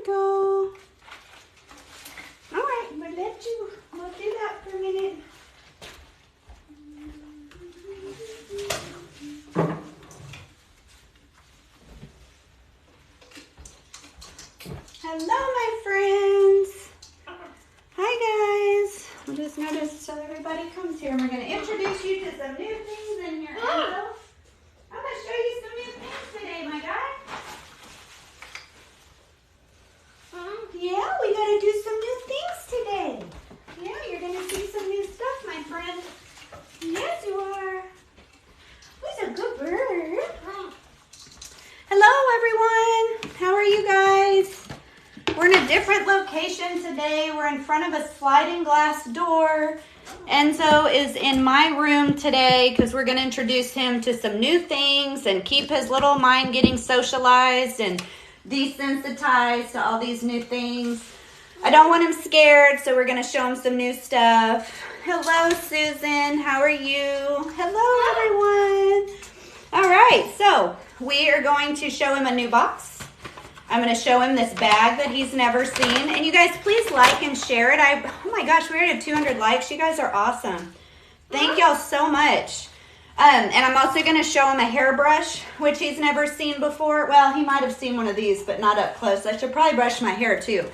we go. All right, we'll do that for a minute. Hello, my friends. Hi, guys. We'll just notice till everybody comes here, and we're going to introduce you to some new things in here, Enzo. I'm going to show you some new things today, my guy. Yeah, we got to do some new things today. Yeah, you're going to see some new stuff, my friend. Yes, you are. Who's a good bird? Hello, everyone. How are you guys? We're in a different location today. We're in front of a sliding glass door. Enzo is in my room today because we're going to introduce him to some new things and keep his little mind getting socialized and desensitized to all these new things. I don't want him scared, so we're going to show him some new stuff. Hello, Susan. How are you? Hello, everyone. All right, so we are going to show him a new box. I'm going to show him this bag that he's never seen. And you guys, please like and share it. Oh my gosh, we already have 200 likes. You guys are awesome. Thank y'all so much. And I'm also going to show him a hairbrush, which he's never seen before. Well, he might have seen one of these, but not up close. I should probably brush my hair too.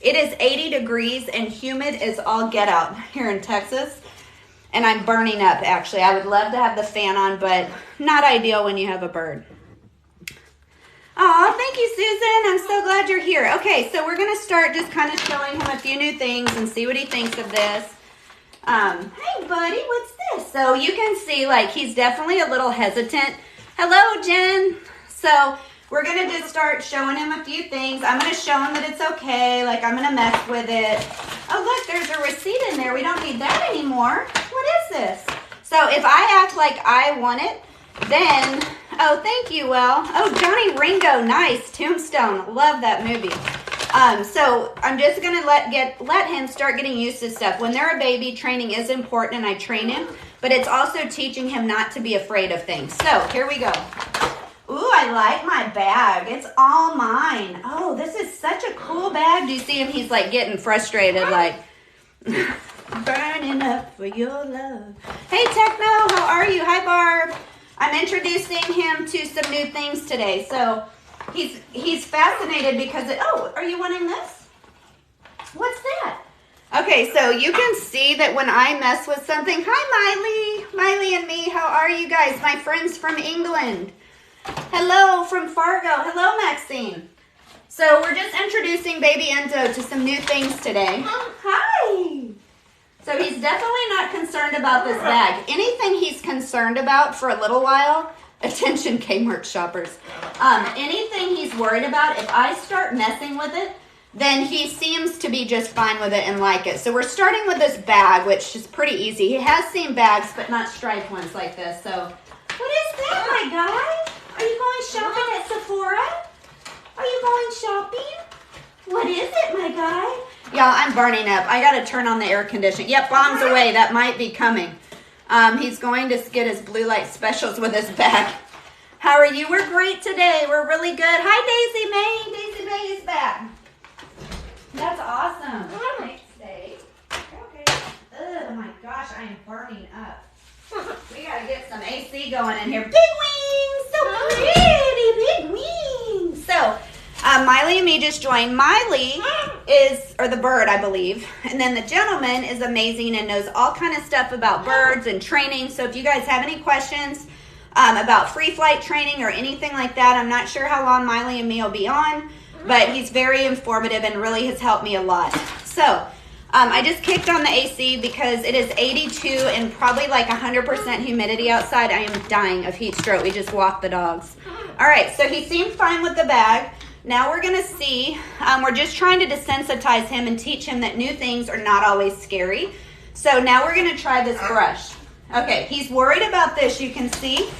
It is 80 degrees and humid as all get out here in Texas. And I'm burning up, actually. I would love to have the fan on, but not ideal when you have a bird. Oh, thank you, Susan. I'm so glad you're here. Okay, so we're going to start just kind of showing him a few new things and see what he thinks of this. Hey, buddy, what's this? So you can see, like, he's definitely a little hesitant. Hello, Jen. So we're going to just start showing him a few things. I'm going to show him that it's okay. Like, I'm going to mess with it. Oh, look, there's a receipt in there. We don't need that anymore. What is this? So if I act like I want it, then, oh, thank you, Will. Oh, Johnny Ringo, nice. Tombstone, love that movie. So I'm just going to let him start getting used to stuff. When they're a baby, training is important, and I train him, but it's also teaching him not to be afraid of things. So here we go. Ooh, I like my bag. It's all mine. Oh, this is such a cool bag. Do you see him? He's like getting frustrated, like burning up for your love. Hey, Techno, how are you? Hi, Barb. I'm introducing him to some new things today. So he's fascinated because oh, are you wanting this? What's that? Okay, so you can see that when I mess with something. Hi, Miley and me. How are you guys? My friends from England. Hello from Fargo. Hello, Maxine. So we're just introducing baby Enzo to some new things today. Hi. So he's definitely not concerned about this bag. Anything he's concerned about for a little while, attention Kmart shoppers, anything he's worried about, if I start messing with it, then he seems to be just fine with it and like it. So we're starting with this bag, which is pretty easy. He has seen bags, but not striped ones like this. So what is that, my guy? Are you going shopping at Sephora? Are you going shopping? What is it, my guy? Y'all, I'm burning up. I got to turn on the air conditioning. Yep, bombs away. That might be coming. He's going to get his blue light specials with his bag. How are you? We're great today. We're really good. Hi, Daisy May. Daisy May is back. That's awesome. Thanks, Dave. Okay. Oh, my gosh. I am burning up. We got to get some AC going in here. Big wings. So pretty. Big wings. So, Miley and me just joined. Miley is, or the bird, I believe. And then the gentleman is amazing and knows all kind of stuff about birds and training. So if you guys have any questions about free flight training or anything like that, I'm not sure how long Miley and me will be on, but he's very informative and really has helped me a lot. So I just kicked on the AC because it is 82 and probably like 100% humidity outside. I am dying of heat stroke. We just walked the dogs. All right, so he seemed fine with the bag. Now we're going to see, we're just trying to desensitize him and teach him that new things are not always scary. So now we're going to try this brush. Okay, he's worried about this, you can see.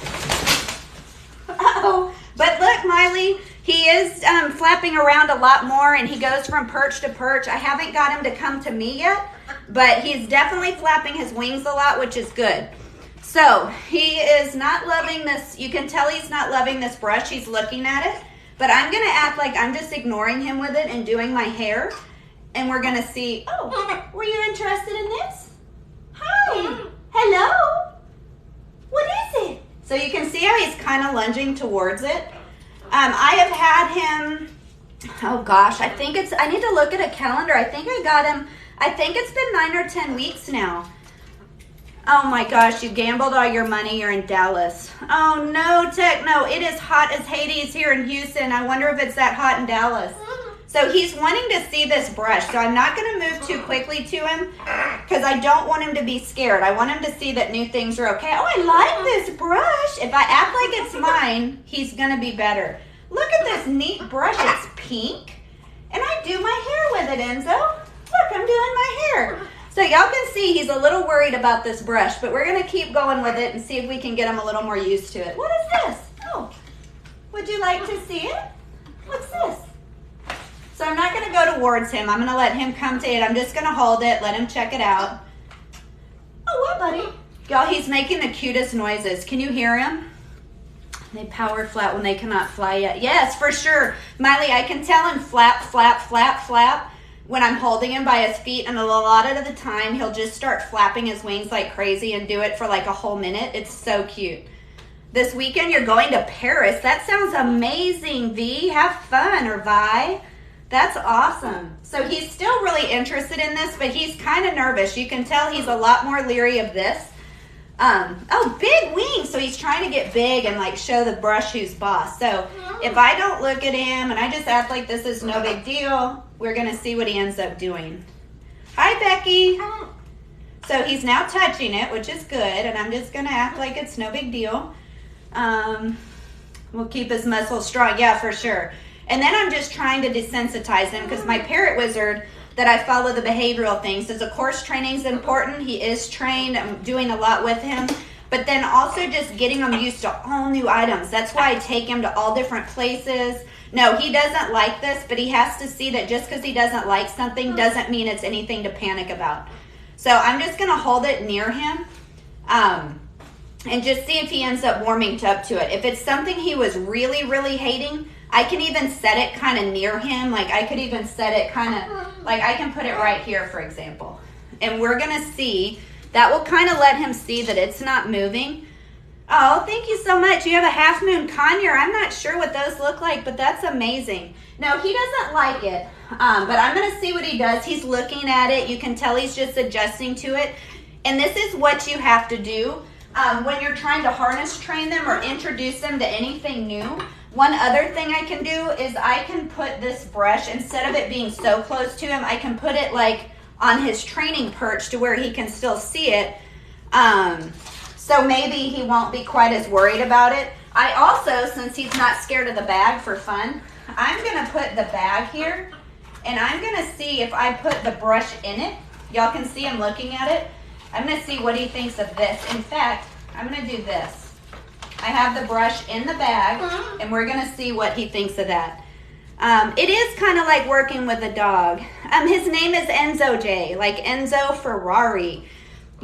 Uh-oh. But look, Miley, he is flapping around a lot more, and he goes from perch to perch. I haven't got him to come to me yet, but he's definitely flapping his wings a lot, which is good. So he is not loving this. You can tell he's not loving this brush. He's looking at it. But I'm going to act like I'm just ignoring him with it and doing my hair. And we're going to see, oh, were you interested in this? Hi. Hello. What is it? So you can see how he's kind of lunging towards it. I have had him, oh gosh, I need to look at a calendar. I think I got him, I think it's been 9 or 10 weeks now. Oh my gosh, you gambled all your money. You're in Dallas. Oh no, Techno, it is hot as Hades here in Houston. I wonder if it's that hot in Dallas. So he's wanting to see this brush. So I'm not going to move too quickly to him because I don't want him to be scared. I want him to see that new things are okay. Oh, I like this brush. If I act like it's mine, he's going to be better. Look at this neat brush. It's pink. And I do my hair with it, Enzo. Look, I'm doing my hair. So y'all can see he's a little worried about this brush, but we're going to keep going with it and see if we can get him a little more used to it. What is this? Oh, would you like to see it? What's this? So I'm not going to go towards him. I'm going to let him come to it. I'm just going to hold it, let him check it out. Oh, what, buddy? Y'all, he's making the cutest noises. Can you hear him? They power flap when they cannot fly yet. Yes, for sure. Miley, I can tell him flap, flap, flap, flap when I'm holding him by his feet, and a lot of the time he'll just start flapping his wings like crazy and do it for like a whole minute. It's so cute. This weekend you're going to Paris. That sounds amazing, V. Have fun, or Vi. That's awesome. So he's still really interested in this, but he's kind of nervous. You can tell he's a lot more leery of this. Oh, big wings. So he's trying to get big and like show the brush who's boss. So if I don't look at him and I just act like this is no big deal, we're going to see what he ends up doing. Hi, Becky. So he's now touching it, which is good. And I'm just going to act like it's no big deal. We'll keep his muscles strong. Yeah, for sure. And then I'm just trying to desensitize him because my parrot wizard that I follow the behavioral things says, of course, training is important. He is trained. I'm doing a lot with him. But then also just getting him used to all new items. That's why I take him to all different places. No, he doesn't like this, but he has to see that just because he doesn't like something doesn't mean it's anything to panic about. So I'm just going to hold it near him and just see if he ends up warming up to it. If it's something he was really, really hating, I can even set it kind of near him. Like I could even set it kind of, like I can put it right here, for example. And we're going to see, that will kind of let him see that it's not moving. Oh, thank you so much. You have a half moon conure. I'm not sure what those look like, but that's amazing. No, he doesn't like it, but I'm going to see what he does. He's looking at it. You can tell he's just adjusting to it. And this is what you have to do when you're trying to harness train them or introduce them to anything new. One other thing I can do is I can put this brush, instead of it being so close to him, I can put it like on his training perch to where he can still see it. So maybe he won't be quite as worried about it. I also, since he's not scared of the bag for fun, I'm going to put the bag here, and I'm going to see if I put the brush in it. Y'all can see him looking at it. I'm going to see what he thinks of this. In fact, I'm going to do this. I have the brush in the bag, and we're going to see what he thinks of that. It is kind of like working with a dog. His name is Enzo J, like Enzo Ferrari.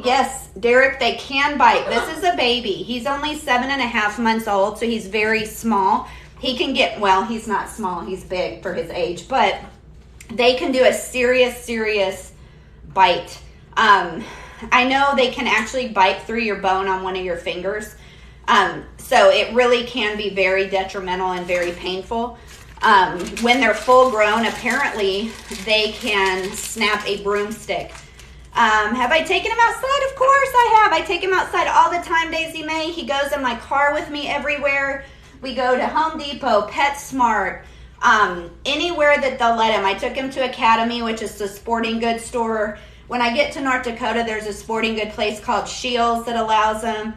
Yes, Derek, they can bite. This is a baby. He's only 7.5 months old, so he's very small. He can get, well, he's not small. He's big for his age, but they can do a serious bite. I know they can actually bite through your bone on one of your fingers. So it really can be very detrimental and very painful. When they're full grown, apparently they can snap a broomstick. Have I taken him outside? Of course I have. I take him outside all the time, Daisy May. He goes in my car with me everywhere. We go to Home Depot, PetSmart, anywhere that they'll let him. I took him to Academy, which is the sporting goods store. When I get to North Dakota, there's a sporting good place called Shields that allows them.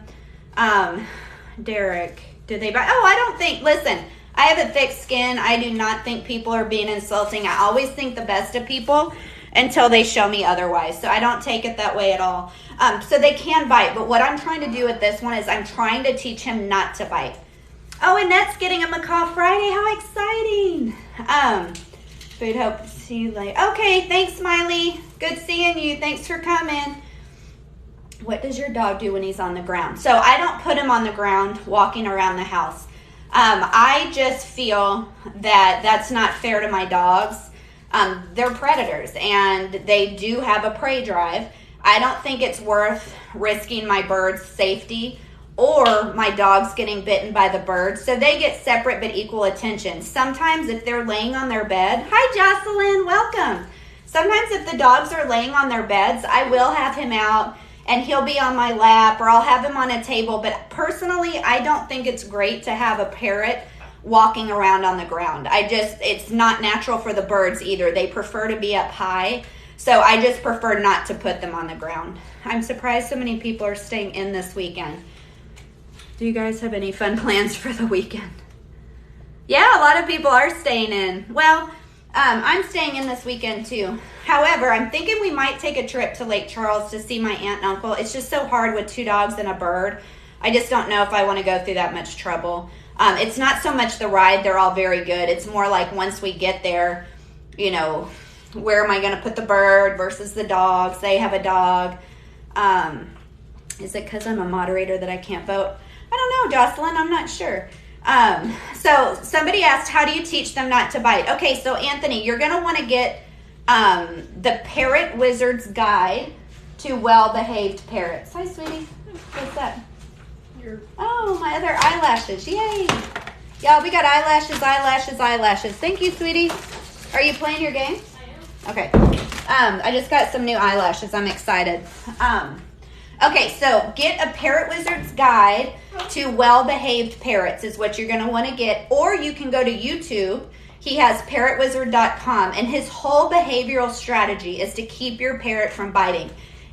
Derek, did they buy? Oh, I don't think, listen, I have a thick skin. I do not think people are being insulting. I always think the best of people until they show me otherwise. So I don't take it that way at all. So they can bite, but what I'm trying to do with this one is I'm trying to teach him not to bite. Oh, and that's getting a Macaw Friday. How exciting. Food hope to see you later. Okay, thanks, Smiley. Good seeing you. Thanks for coming. What does your dog do when he's on the ground? So I don't put him on the ground walking around the house. I just feel that that's not fair to my dogs. They're predators and they do have a prey drive. I don't think it's worth risking my bird's safety or my dogs getting bitten by the bird. So they get separate but equal attention. Sometimes if they're laying on their bed, hi Jocelyn, welcome. Sometimes if the dogs are laying on their beds, I will have him out and he'll be on my lap or I'll have him on a table. But personally, I don't think it's great to have a parrot walking around on the ground. It's not natural for the birds either. They prefer to be up high. So I just prefer not to put them on the ground. I'm surprised so many people are staying in this weekend. Do you guys have any fun plans for the weekend? Yeah, a lot of people are staying in. Well, I'm staying in this weekend too. However, I'm thinking we might take a trip to Lake Charles to see my aunt and uncle. It's just so hard with 2 dogs and a bird. I just don't know if I want to go through that much trouble. It's not so much the ride. They're all very good. It's more like once we get there, you know, where am I going to put the bird versus the dogs? They have a dog. Is it because I'm a moderator that I can't vote? I don't know, Jocelyn. I'm not sure. So somebody asked, how do you teach them not to bite? Okay, so Anthony, you're going to want to get the Parrot Wizard's Guide to Well-Behaved Parrots. Hi, sweetie. What's that? Oh, my other eyelashes. Yay. Y'all, we got eyelashes, eyelashes, eyelashes. Thank you, sweetie. Are you playing your game? I am. Okay. I just got some new eyelashes. I'm excited. Okay, so get a Parrot Wizard's Guide to Well-Behaved Parrots is what you're going to want to get. Or you can go to YouTube. He has parrotwizard.com, and his whole behavioral strategy is to keep your parrot from biting.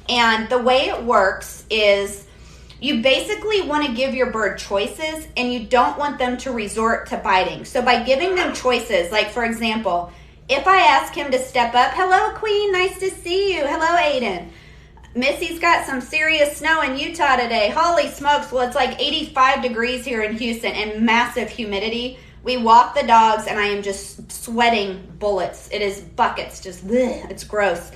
And the way it works is you basically want to give your bird choices, and you don't want them to resort to biting. So by giving them choices, like for example, if I ask him to step up, hello Queen, nice to see you. Hello Aiden. Missy's got some serious snow in Utah today. Holy smokes, well it's like 85 degrees here in Houston and massive humidity. We walk the dogs and I am just sweating bullets. It is buckets, just bleh, it's gross.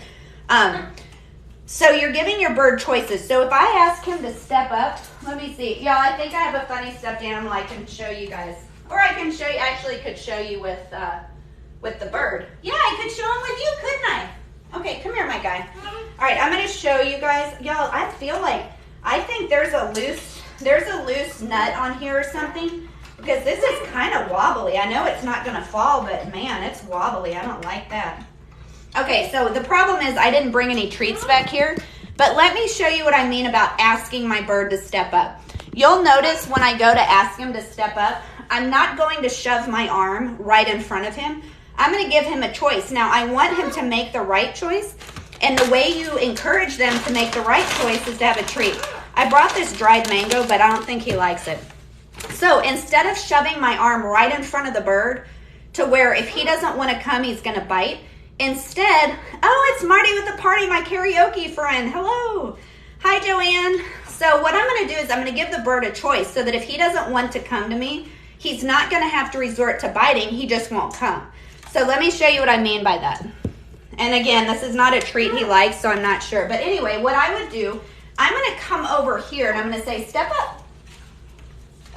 So you're giving your bird choices. So if I ask him to step up, let me see. Y'all, I think I have a funny stuffed animal I can show you guys. Or I can show you, actually could show you with the bird. Yeah, I could show him with you, couldn't I? Okay, come here, my guy. All right, I'm gonna show you guys. Y'all, I feel like, I think there's a loose nut on here or something. Because this is kind of wobbly. I know it's not gonna fall, but man, it's wobbly. I don't like that. Okay, so the problem is I didn't bring any treats back here, but let me show you what I mean about asking my bird to step up. You'll notice when I go to ask him to step up, I'm not going to shove my arm right in front of him. I'm going to give him a choice. Now, I want him to make the right choice, and the way you encourage them to make the right choice is to have a treat. I brought this dried mango, but I don't think he likes it. So instead of shoving my arm right in front of the bird to where if he doesn't want to come, he's going to bite, instead, oh, it's Marty with the party, my karaoke friend. Hello. Hi, Joanne. So what I'm going to do is I'm going to give the bird a choice so that if he doesn't want to come to me, he's not going to have to resort to biting. He just won't come. So let me show you what I mean by that. And again, this is not a treat he likes, so I'm not sure. But anyway, what I would do, I'm going to come over here and I'm going to say, step up.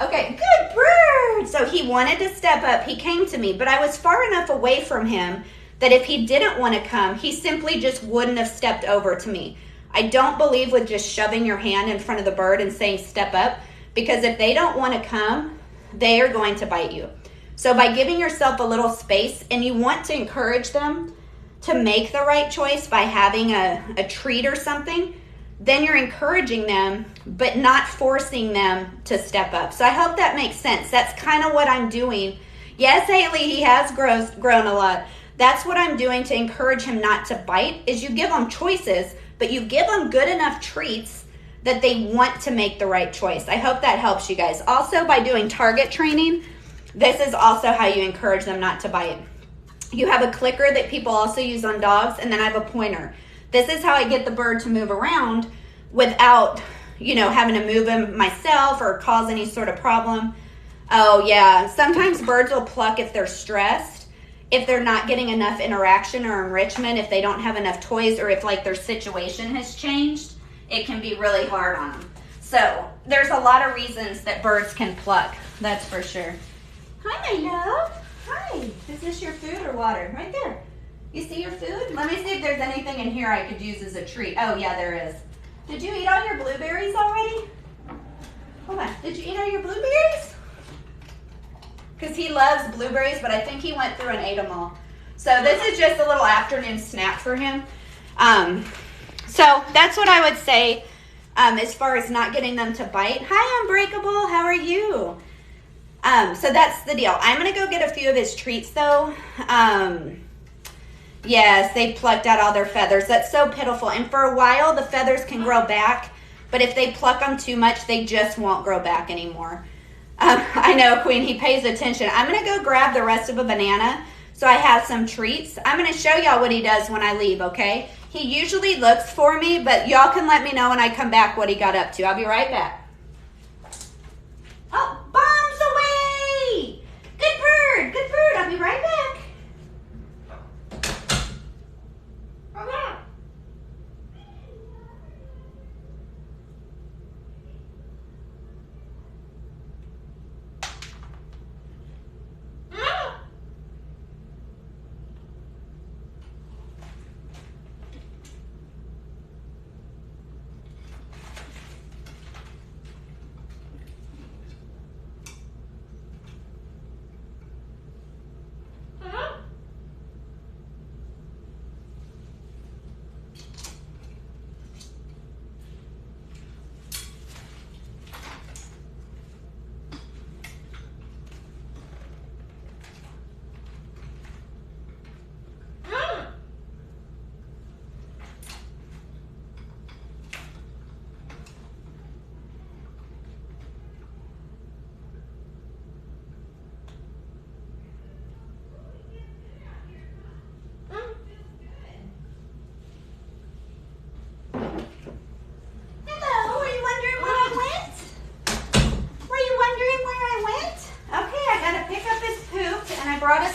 Okay, good bird. So he wanted to step up. He came to me, but I was far enough away from him that if he didn't want to come, he simply just wouldn't have stepped over to me. I don't believe with just shoving your hand in front of the bird and saying step up, because if they don't want to come, they are going to bite you. So by giving yourself a little space, and you want to encourage them to make the right choice by having a treat or something, then you're encouraging them, but not forcing them to step up. So I hope that makes sense. That's kind of what I'm doing. Yes, Haley, he has grown a lot. That's what I'm doing to encourage him not to bite, is you give them choices, but you give them good enough treats that they want to make the right choice. I hope that helps you guys. Also, by doing target training, this is also how you encourage them not to bite. You have a clicker that people also use on dogs, and then I have a pointer. This is how I get the bird to move around without, having to move him myself or cause any sort of problem. Oh yeah, sometimes birds will pluck if they're stressed, if they're not getting enough interaction or enrichment, if they don't have enough toys, or if like their situation has changed, it can be really hard on them. So there's a lot of reasons that birds can pluck, that's for sure. Hi, my love. Hi. Is this your food or water? Right there. You see your food? Let me see if there's anything in here I could use as a treat. Oh, yeah, there is. Did you eat all your blueberries already? Hold on. Did you eat all your blueberries? Because he loves blueberries, but I think he went through and ate them all. So this is just a little afternoon snack for him. So that's what I would say as far as not getting them to bite. Hi, Unbreakable. How are you? So that's the deal. I'm going to go get a few of his treats, though. Yes, they plucked out all their feathers. That's so pitiful. And for a while, the feathers can grow back. But if they pluck them too much, they just won't grow back anymore. I know, Queen, he pays attention. I'm going to go grab the rest of a banana so I have some treats. I'm going to show y'all what he does when I leave, okay? He usually looks for me, but y'all can let me know when I come back what he got up to. I'll be right back. Oh, bombs away! Good bird, good bird. I'll be right back.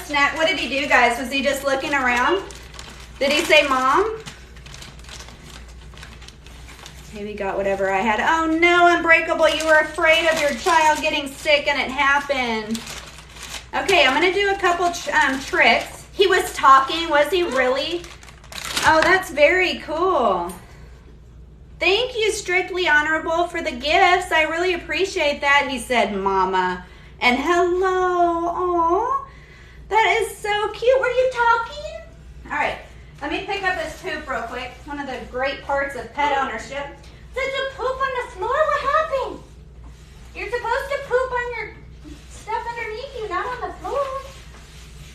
Snack. What did he do, guys? Was he just looking around? Did he say mom? Maybe got whatever I had. Oh no, Unbreakable, you were afraid of your child getting sick and it happened. Okay, I'm gonna do a couple tricks. He was talking, was he really? Oh, that's very cool. Thank you, Strictly Honorable, for the gifts. I really appreciate that. He said mama and hello. Aw. That is so cute. Were you talking? All right, let me pick up this poop real quick. One of the great parts of pet ownership. There's a poop on the floor? What happened? You're supposed to poop on your stuff underneath you, not on the floor.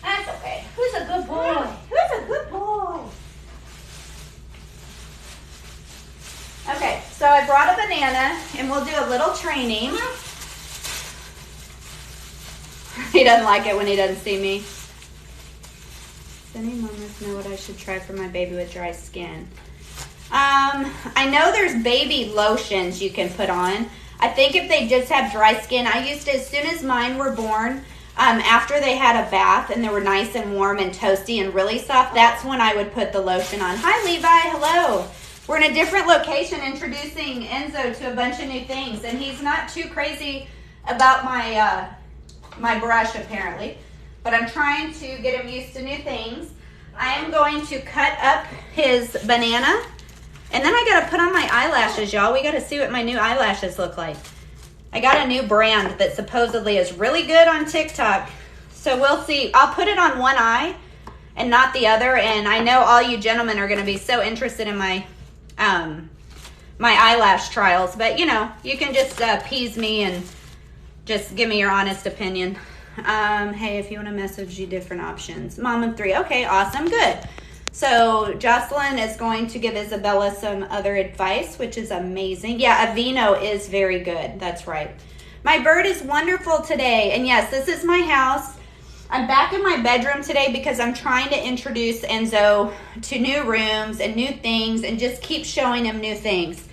That's okay. Who's a good boy? Who's a good boy? Okay, so I brought a banana, and we'll do a little training. He doesn't like it when he doesn't see me. Does any mamas know what I should try for my baby with dry skin? I know there's baby lotions you can put on. I think if they just have dry skin, I used to, as soon as mine were born, after they had a bath and they were nice and warm and toasty and really soft, that's when I would put the lotion on. Hi, Levi. Hello. We're in a different location introducing Enzo to a bunch of new things, and he's not too crazy about my brush, apparently, but I'm trying to get him used to new things. I am going to cut up his banana, and then I got to put on my eyelashes, y'all. We got to see what my new eyelashes look like. I got a new brand that supposedly is really good on TikTok, so we'll see. I'll put it on one eye and not the other, and I know all you gentlemen are going to be so interested in my my eyelash trials, but you know, you can just appease me and just give me your honest opinion. Hey, if you want to message you different options. Mom of 3. Okay, awesome. Good. So Jocelyn is going to give Isabella some other advice, which is amazing. Yeah, Aveeno is very good. That's right. My bird is wonderful today. And yes, this is my house. I'm back in my bedroom today because I'm trying to introduce Enzo to new rooms and new things and just keep showing him new things.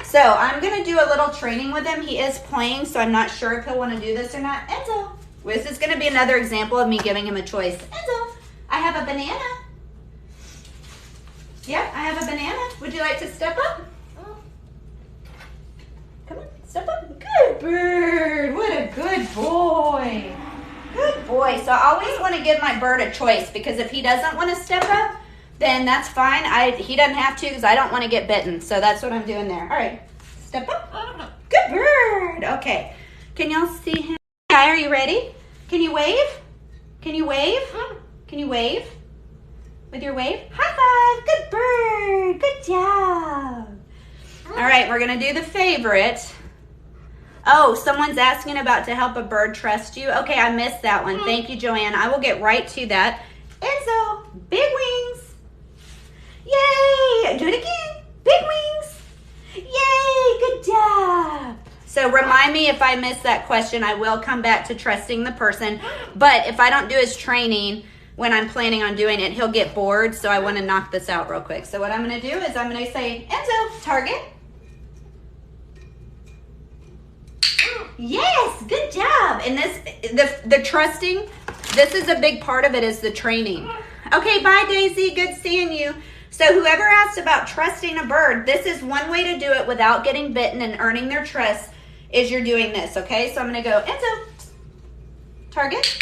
So I'm going to do a little training with him. He is playing, so I'm not sure if he'll want to do this or not. Enzo, this is going to be another example of me giving him a choice. Enzo, I have a banana. Yep, I have a banana. Would you like to step up? Come on, step up. Good bird. What a good boy. Good boy. So I always want to give my bird a choice, because if he doesn't want to step up, then that's fine. He doesn't have to, because I don't want to get bitten. So that's what I'm doing there. All right. Step up. Good bird. Okay. Can y'all see him? Hi, are you ready? Can you wave? Can you wave? Can you wave? With your wave? High five. Good bird. Good job. All right, we're going to do the favorite. Oh, someone's asking about to help a bird trust you. Okay, I missed that one. Thank you, Joanne. I will get right to that. Enzo, big wings. Yay. Do it again. Big wings. Yay, good job. So remind me if I miss that question. I will come back to trusting the person. But if I don't do his training when I'm planning on doing it, he'll get bored. So I want to knock this out real quick. So what I'm going to do is I'm going to say, Enzo, target. Yes, good job. And the trusting, this is a big part of it, is the training. Okay, bye, Daisy. Good seeing you. So whoever asked about trusting a bird, this is one way to do it without getting bitten and earning their trust, is you're doing this, okay? So I'm going to go, Enzo, target.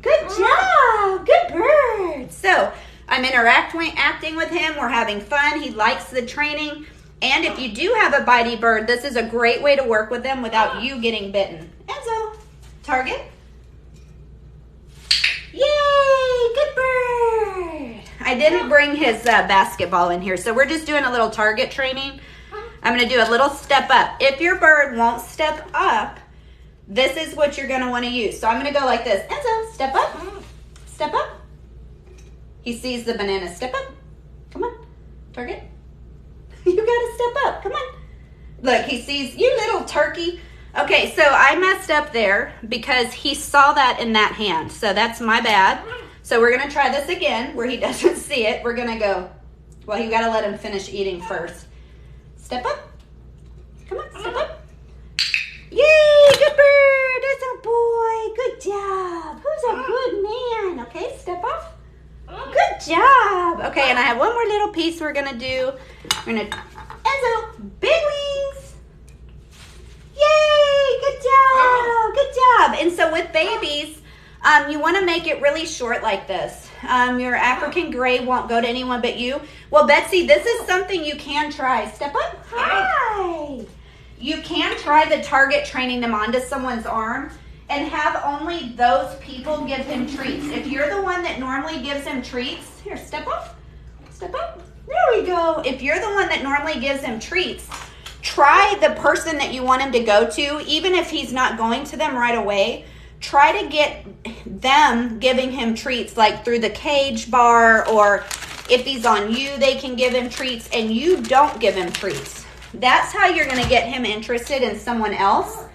Good job. Good bird. So I'm acting with him. We're having fun. He likes the training. And if you do have a bitey bird, this is a great way to work with them without you getting bitten. Enzo, target. Yay, good bird. I didn't bring his basketball in here, so we're just doing a little target training. I'm going to do a little step up. If your bird won't step up, this is what you're going to want to use. So I'm going to go like this. Enzo, step up. Step up. He sees the banana. Step up. Come on. Target. You got to step up. Come on. Look, he sees you, little turkey. Okay, so I messed up there because he saw that in that hand. So that's my bad. So we're going to try this again where he doesn't see it. We're going to go, well, you got to let him finish eating first. Step up. Come on, step up. Yay, good bird. That's a boy. Good job. Who's a good man? Okay, step off. Good job. Okay, and I have one more little piece we're going to do. We're going to, Enzo, big wings. Yay, good job. Good job. And so with babies, you want to make it really short like this. Your African gray won't go to anyone but you. Well, Betsy, this is something you can try. Step up. Hi. You can try the target training them onto someone's arm and have only those people give him treats. If you're the one that normally gives him treats, here, step up. Step up. There we go. If you're the one that normally gives him treats, try the person that you want him to go to, even if he's not going to them right away. Try to get them giving him treats, like through the cage bar, or if he's on you, they can give him treats, and you don't give him treats. That's how you're going to get him interested in someone else,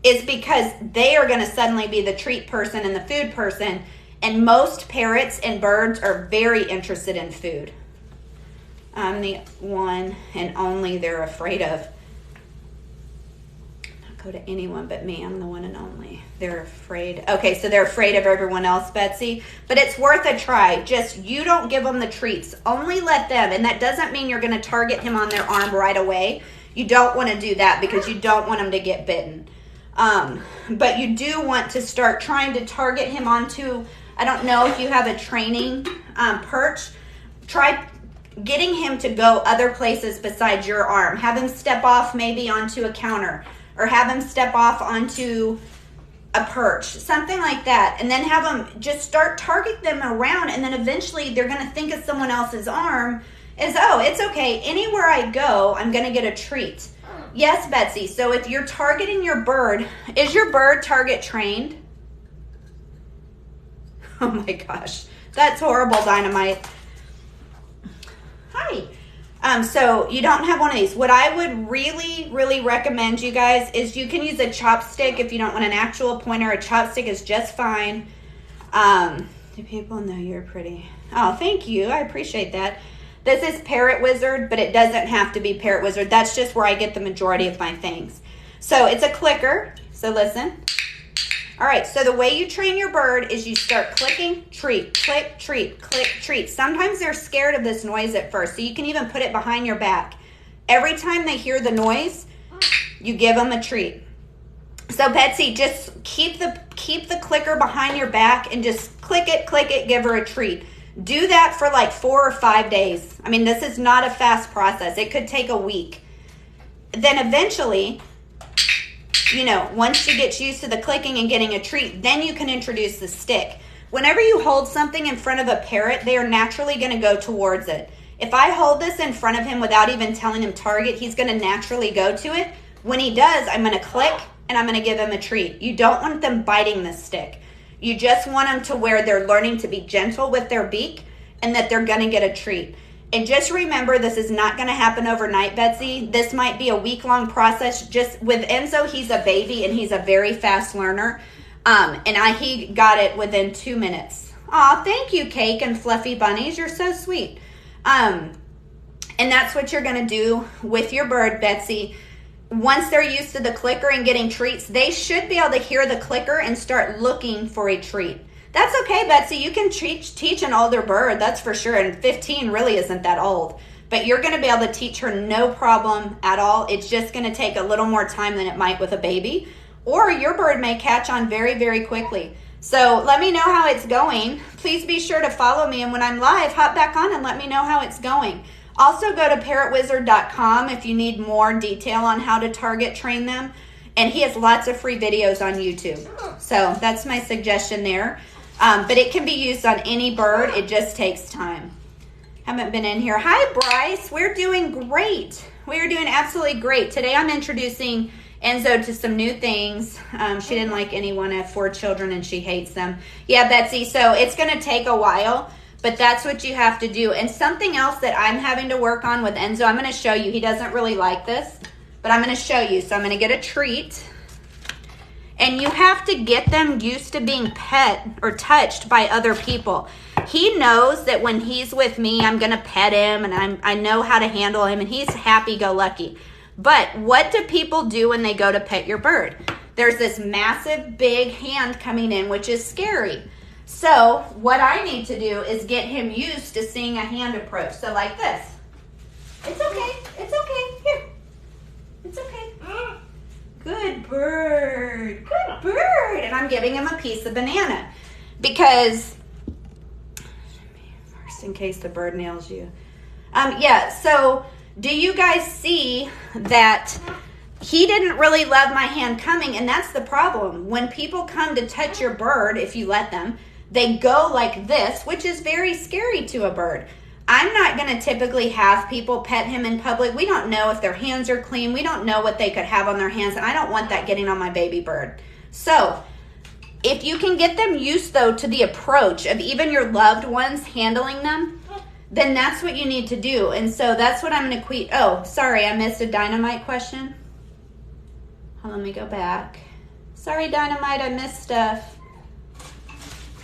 is because they are going to suddenly be the treat person and the food person, and most parrots and birds are very interested in food. I'm the one and only they're afraid of. Not go to anyone but me. I'm the one and only. They're afraid. Okay, so they're afraid of everyone else, Betsy. But it's worth a try. Just you don't give them the treats. Only let them. And that doesn't mean you're going to target him on their arm right away. You don't want to do that because you don't want him to get bitten. But you do want to start trying to target him onto, I don't know if you have a training perch. Try getting him to go other places besides your arm. Have him step off maybe onto a counter, or have him step off onto a perch, something like that. And then have them just start target them around, and then eventually they're going to think of someone else's arm as, oh, it's okay. Anywhere I go, I'm going to get a treat. Yes, Betsy. So if you're targeting your bird, is your bird target trained? Oh my gosh, that's horrible, Dynamite. Hi. So you don't have one of these. What I would really, really recommend, you guys, is you can use a chopstick if you don't want an actual pointer. A chopstick is just fine. Do people know you're pretty? Oh, thank you. I appreciate that. This is Parrot Wizard, but it doesn't have to be Parrot Wizard. That's just where I get the majority of my things. So it's a clicker. So listen. All right, so the way you train your bird is you start clicking, treat, click, treat, click, treat. Sometimes they're scared of this noise at first, so you can even put it behind your back. Every time they hear the noise, you give them a treat. So Betsy, just keep the clicker behind your back and just click it, give her a treat. Do that for like 4 or 5 days. I mean, this is not a fast process. It could take a week. Then eventually, you know, once she gets used to the clicking and getting a treat, then you can introduce the stick. Whenever you hold something in front of a parrot, they are naturally going to go towards it. If I hold this in front of him without even telling him target, he's going to naturally go to it. When he does, I'm going to click and I'm going to give him a treat. You don't want them biting the stick. You just want them to where they're learning to be gentle with their beak and that they're going to get a treat. And just remember, this is not going to happen overnight, Betsy. This might be a week-long process. Just with Enzo, he's a baby and he's a very fast learner. He got it within 2 minutes. Aw, thank you, Cake and Fluffy Bunnies. You're so sweet. And that's what you're going to do with your bird, Betsy. Once they're used to the clicker and getting treats, they should be able to hear the clicker and start looking for a treat. That's okay, Betsy. You can teach an older bird, that's for sure. And 15 really isn't that old. But you're going to be able to teach her no problem at all. It's just going to take a little more time than it might with a baby. Or your bird may catch on very, very quickly. So let me know how it's going. Please be sure to follow me. And when I'm live, hop back on and let me know how it's going. Also go to parrotwizard.com if you need more detail on how to target train them. And he has lots of free videos on YouTube. So that's my suggestion there. But it can be used on any bird. It just takes time. Haven't been in here. Hi, Bryce. We're doing great. We are doing absolutely great. Today I'm introducing Enzo to some new things. She didn't like anyone. I have 4 children and she hates them. Yeah, Betsy. So it's going to take a while. But that's what you have to do. And something else that I'm having to work on with Enzo, I'm going to show you. He doesn't really like this, but I'm going to show you. So I'm going to get a treat. And you have to get them used to being pet or touched by other people. He knows that when he's with me, I'm going to pet him and I know how to handle him and he's happy-go-lucky. But what do people do when they go to pet your bird? There's this massive, big hand coming in, which is scary. So what I need to do is get him used to seeing a hand approach. So like this. It's okay. It's okay. Here. It's okay. Good bird. Good bird. And I'm giving him a piece of banana. Because, first in case the bird nails you. Yeah, so do you guys see that he didn't really love my hand coming? And that's the problem. When people come to touch your bird, if you let them, they go like this, which is very scary to a bird. I'm not going to typically have people pet him in public. We don't know if their hands are clean. We don't know what they could have on their hands, and I don't want that getting on my baby bird. So if you can get them used, though, to the approach of even your loved ones handling them, then that's what you need to do. And so that's what I'm going to Oh, sorry, I missed a Dynamite question. Let me go back. Sorry, Dynamite, I missed stuff.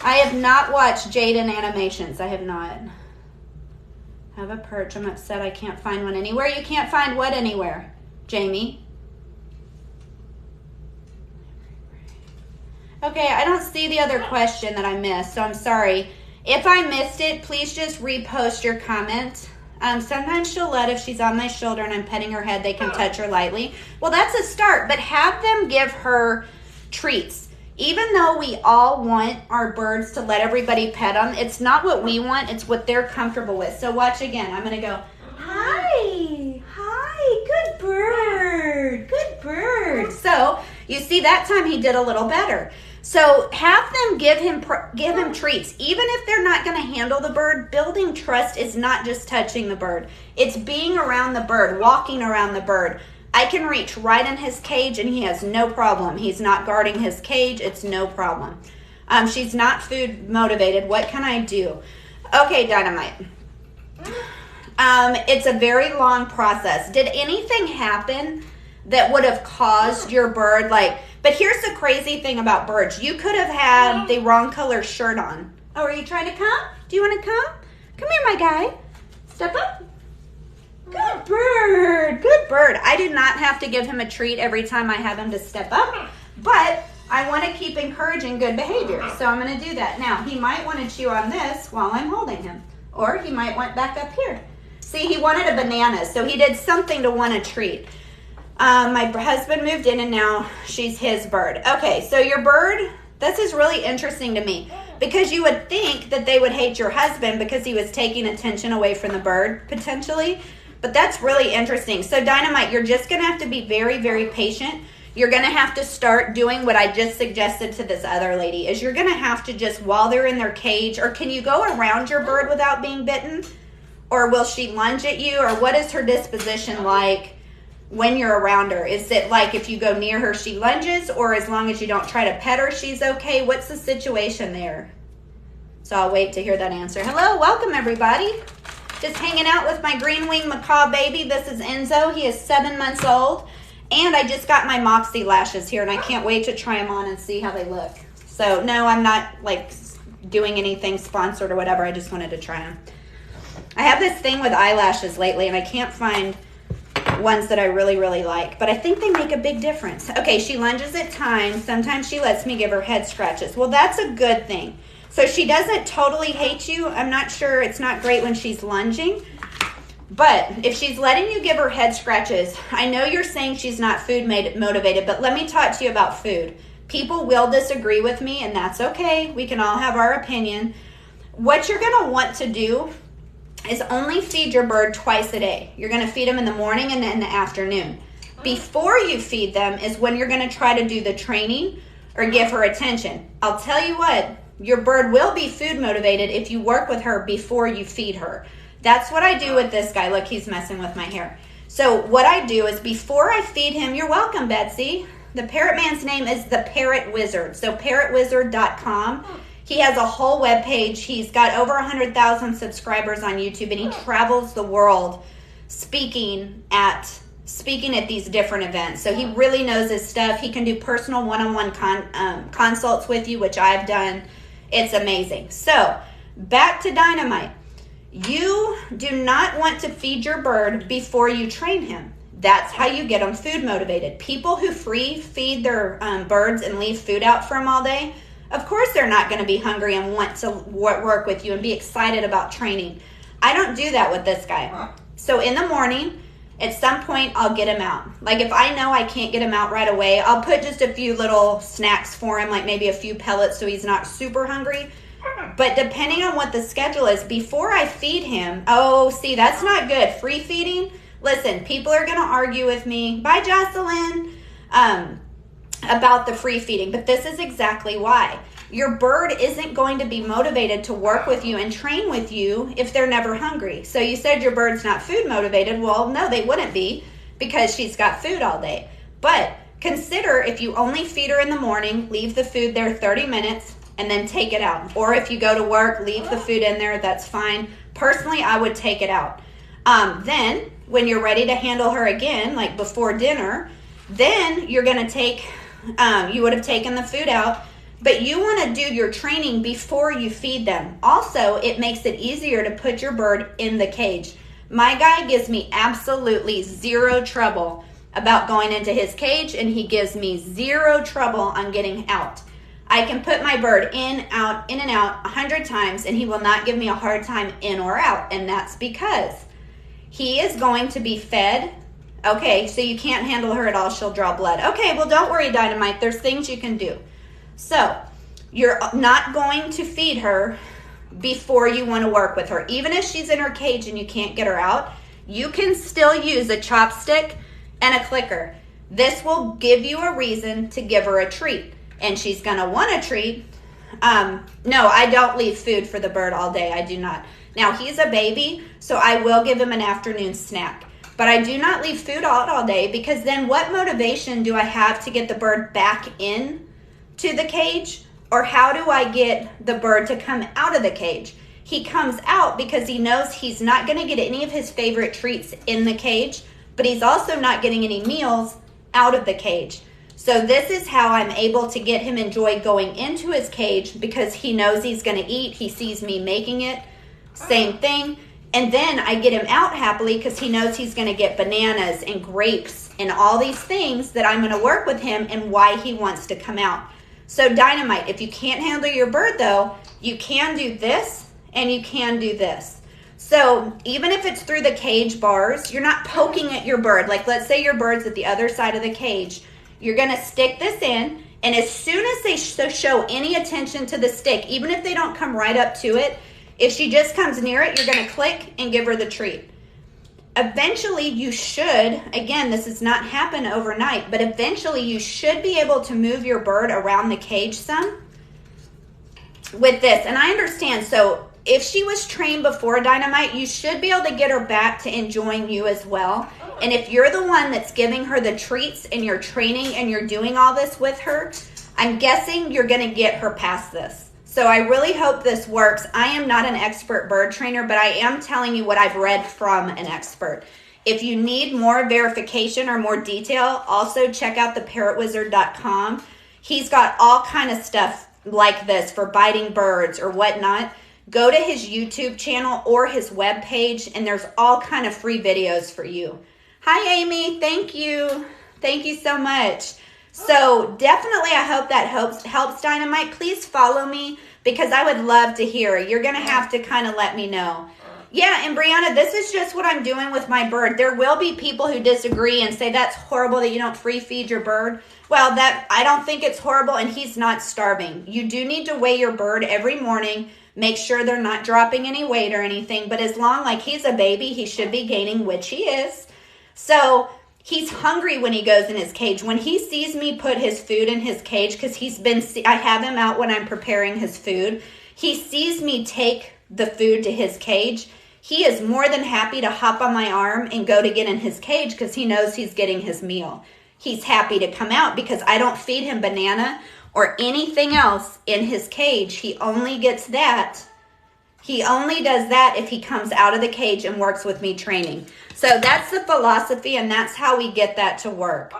I have not watched Jaden Animations. I have not. Have a perch. I'm upset I can't find one anywhere. You can't find what anywhere, Jamie? Okay, I don't see the other question that I missed, so I'm sorry. If I missed it, please just repost your comment. Sometimes she'll let, if she's on my shoulder and I'm petting her head, they can touch her lightly. Well, that's a start, but have them give her treats. Even though we all want our birds to let everybody pet them, it's not what we want, it's what they're comfortable with. So watch again. I'm going to go, hi, good bird, good bird. So you see that time he did a little better. So have them give him treats. Even if they're not going to handle the bird, building trust is not just touching the bird. It's being around the bird, walking around the bird. I can reach right in his cage and he has no problem. He's not guarding his cage. It's no problem. She's not food motivated. What can I do? Okay, Dynamite. It's a very long process. Did anything happen that would have caused your bird but here's the crazy thing about birds. You could have had the wrong color shirt on. Oh, are you trying to come? Do you want to come? Come here, my guy. Step up. Good bird. Good bird. I do not have to give him a treat every time I have him to step up, but I want to keep encouraging good behavior, so I'm going to do that. Now, he might want to chew on this while I'm holding him, or he might want back up here. See, he wanted a banana, so he did something to want a treat. My husband moved in and now she's his bird. Okay, so your bird, this is really interesting to me because you would think that they would hate your husband because he was taking attention away from the bird potentially, but that's really interesting. So Dynamite, you're just going to have to be very, very patient. You're going to have to start doing what I just suggested to this other lady is you're going to have to just, while they're in their cage, or can you go around your bird without being bitten? Or will she lunge at you? Or what is her disposition like when you're around her? Is it like if you go near her, she lunges? Or as long as you don't try to pet her, she's okay? What's the situation there? So I'll wait to hear that answer. Hello, welcome everybody. Just hanging out with my green wing macaw baby. This is Enzo. He is 7 months old. And I just got my Moxie lashes here, and I can't wait to try them on and see how they look. So, no, I'm not, like, doing anything sponsored or whatever. I just wanted to try them. I have this thing with eyelashes lately, and I can't find ones that I really, really like. But I think they make a big difference. Okay, she lunges at times. Sometimes she lets me give her head scratches. Well, that's a good thing. So she doesn't totally hate you. I'm not sure. It's not great when she's lunging. But if she's letting you give her head scratches, I know you're saying she's not food motivated, but let me talk to you about food. People will disagree with me, and that's okay. We can all have our opinion. What you're going to want to do is only feed your bird twice a day. You're going to feed them in the morning and in the afternoon. Before you feed them is when you're going to try to do the training or give her attention. I'll tell you what, your bird will be food motivated if you work with her before you feed her. That's what I do with this guy. Look, he's messing with my hair. So what I do is before I feed him, you're welcome, Betsy. The parrot man's name is the Parrot Wizard. So parrotwizard.com. He has a whole webpage. He's got over 100,000 subscribers on YouTube, and he travels the world speaking at these different events. So he really knows his stuff. He can do personal one-on-one consults with you, which I've done. It's amazing. So back to Dynamite. You do not want to feed your bird before you train him. That's how you get them food motivated. People who free feed their birds and leave food out for them all day, of course they're not going to be hungry and want to work with you and be excited about training. I don't do that with this guy. So in the morning, at some point, I'll get him out. Like if I know I can't get him out right away, I'll put just a few little snacks for him, like maybe a few pellets so he's not super hungry. But depending on what the schedule is, before I feed him, oh, see, that's not good. Free feeding, listen, people are going to argue with me, bye, Jocelyn, about the free feeding. But this is exactly why. Your bird isn't going to be motivated to work with you and train with you if they're never hungry. So you said your bird's not food motivated. Well, no, they wouldn't be because she's got food all day. But consider if you only feed her in the morning, leave the food there 30 minutes, and then take it out. Or if you go to work, leave the food in there, that's fine. Personally, I would take it out. Then, when you're ready to handle her again, like before dinner, then you're going to take, you would have taken the food out, but you want to do your training before you feed them. Also, it makes it easier to put your bird in the cage. My guy gives me absolutely zero trouble about going into his cage, and he gives me zero trouble on getting out. I can put my bird in and out 100 times, and he will not give me a hard time in or out. And that's because he is going to be fed. Okay, so you can't handle her at all. She'll draw blood. Okay, well, don't worry, Dynamite. There's things you can do. So you're not going to feed her before you want to work with her. Even if she's in her cage and you can't get her out, you can still use a chopstick and a clicker. This will give you a reason to give her a treat. And she's going to want a treat. No, I don't leave food for the bird all day. I do not. Now, he's a baby, so I will give him an afternoon snack. But I do not leave food out all day because then what motivation do I have to get the bird back in to the cage? Or how do I get the bird to come out of the cage? He comes out because he knows he's not going to get any of his favorite treats in the cage, but he's also not getting any meals out of the cage. So this is how I'm able to get him enjoy going into his cage because he knows he's going to eat. He sees me making it. Same thing. And then I get him out happily because he knows he's going to get bananas and grapes and all these things that I'm going to work with him and why he wants to come out. So Dynamite, if you can't handle your bird though, you can do this and you can do this. So even if it's through the cage bars, you're not poking at your bird. Like let's say your bird's at the other side of the cage. You're gonna stick this in, and as soon as they show any attention to the stick, even if they don't come right up to it, if she just comes near it, you're gonna click and give her the treat. Eventually you should, again, this does not happen overnight, but eventually you should be able to move your bird around the cage some with this. And I understand, so if she was trained before Dynamite, you should be able to get her back to enjoying you as well. And if you're the one that's giving her the treats and you're training and you're doing all this with her, I'm guessing you're going to get her past this. So I really hope this works. I am not an expert bird trainer, but I am telling you what I've read from an expert. If you need more verification or more detail, also check out theparrotwizard.com. He's got all kind of stuff like this for biting birds or whatnot. Go to his YouTube channel or his webpage, and there's all kind of free videos for you. Hi, Amy. Thank you. Thank you so much. So definitely, I hope that helps Dynamite. Please follow me because I would love to hear. You're going to have to kind of let me know. Yeah, and Brianna, this is just what I'm doing with my bird. There will be people who disagree and say that's horrible that you don't free feed your bird. Well, that I don't think it's horrible, and he's not starving. You do need to weigh your bird every morning. Make sure they're not dropping any weight or anything. But as long like he's a baby, he should be gaining, which he is. So he's hungry when he goes in his cage. When he sees me put his food in his cage, because I have him out when I'm preparing his food. He sees me take the food to his cage. He is more than happy to hop on my arm and go to get in his cage because he knows he's getting his meal. He's happy to come out because I don't feed him banana or anything else in his cage. He only gets that. He only does that if he comes out of the cage and works with me training. So that's the philosophy, and that's how we get that to work.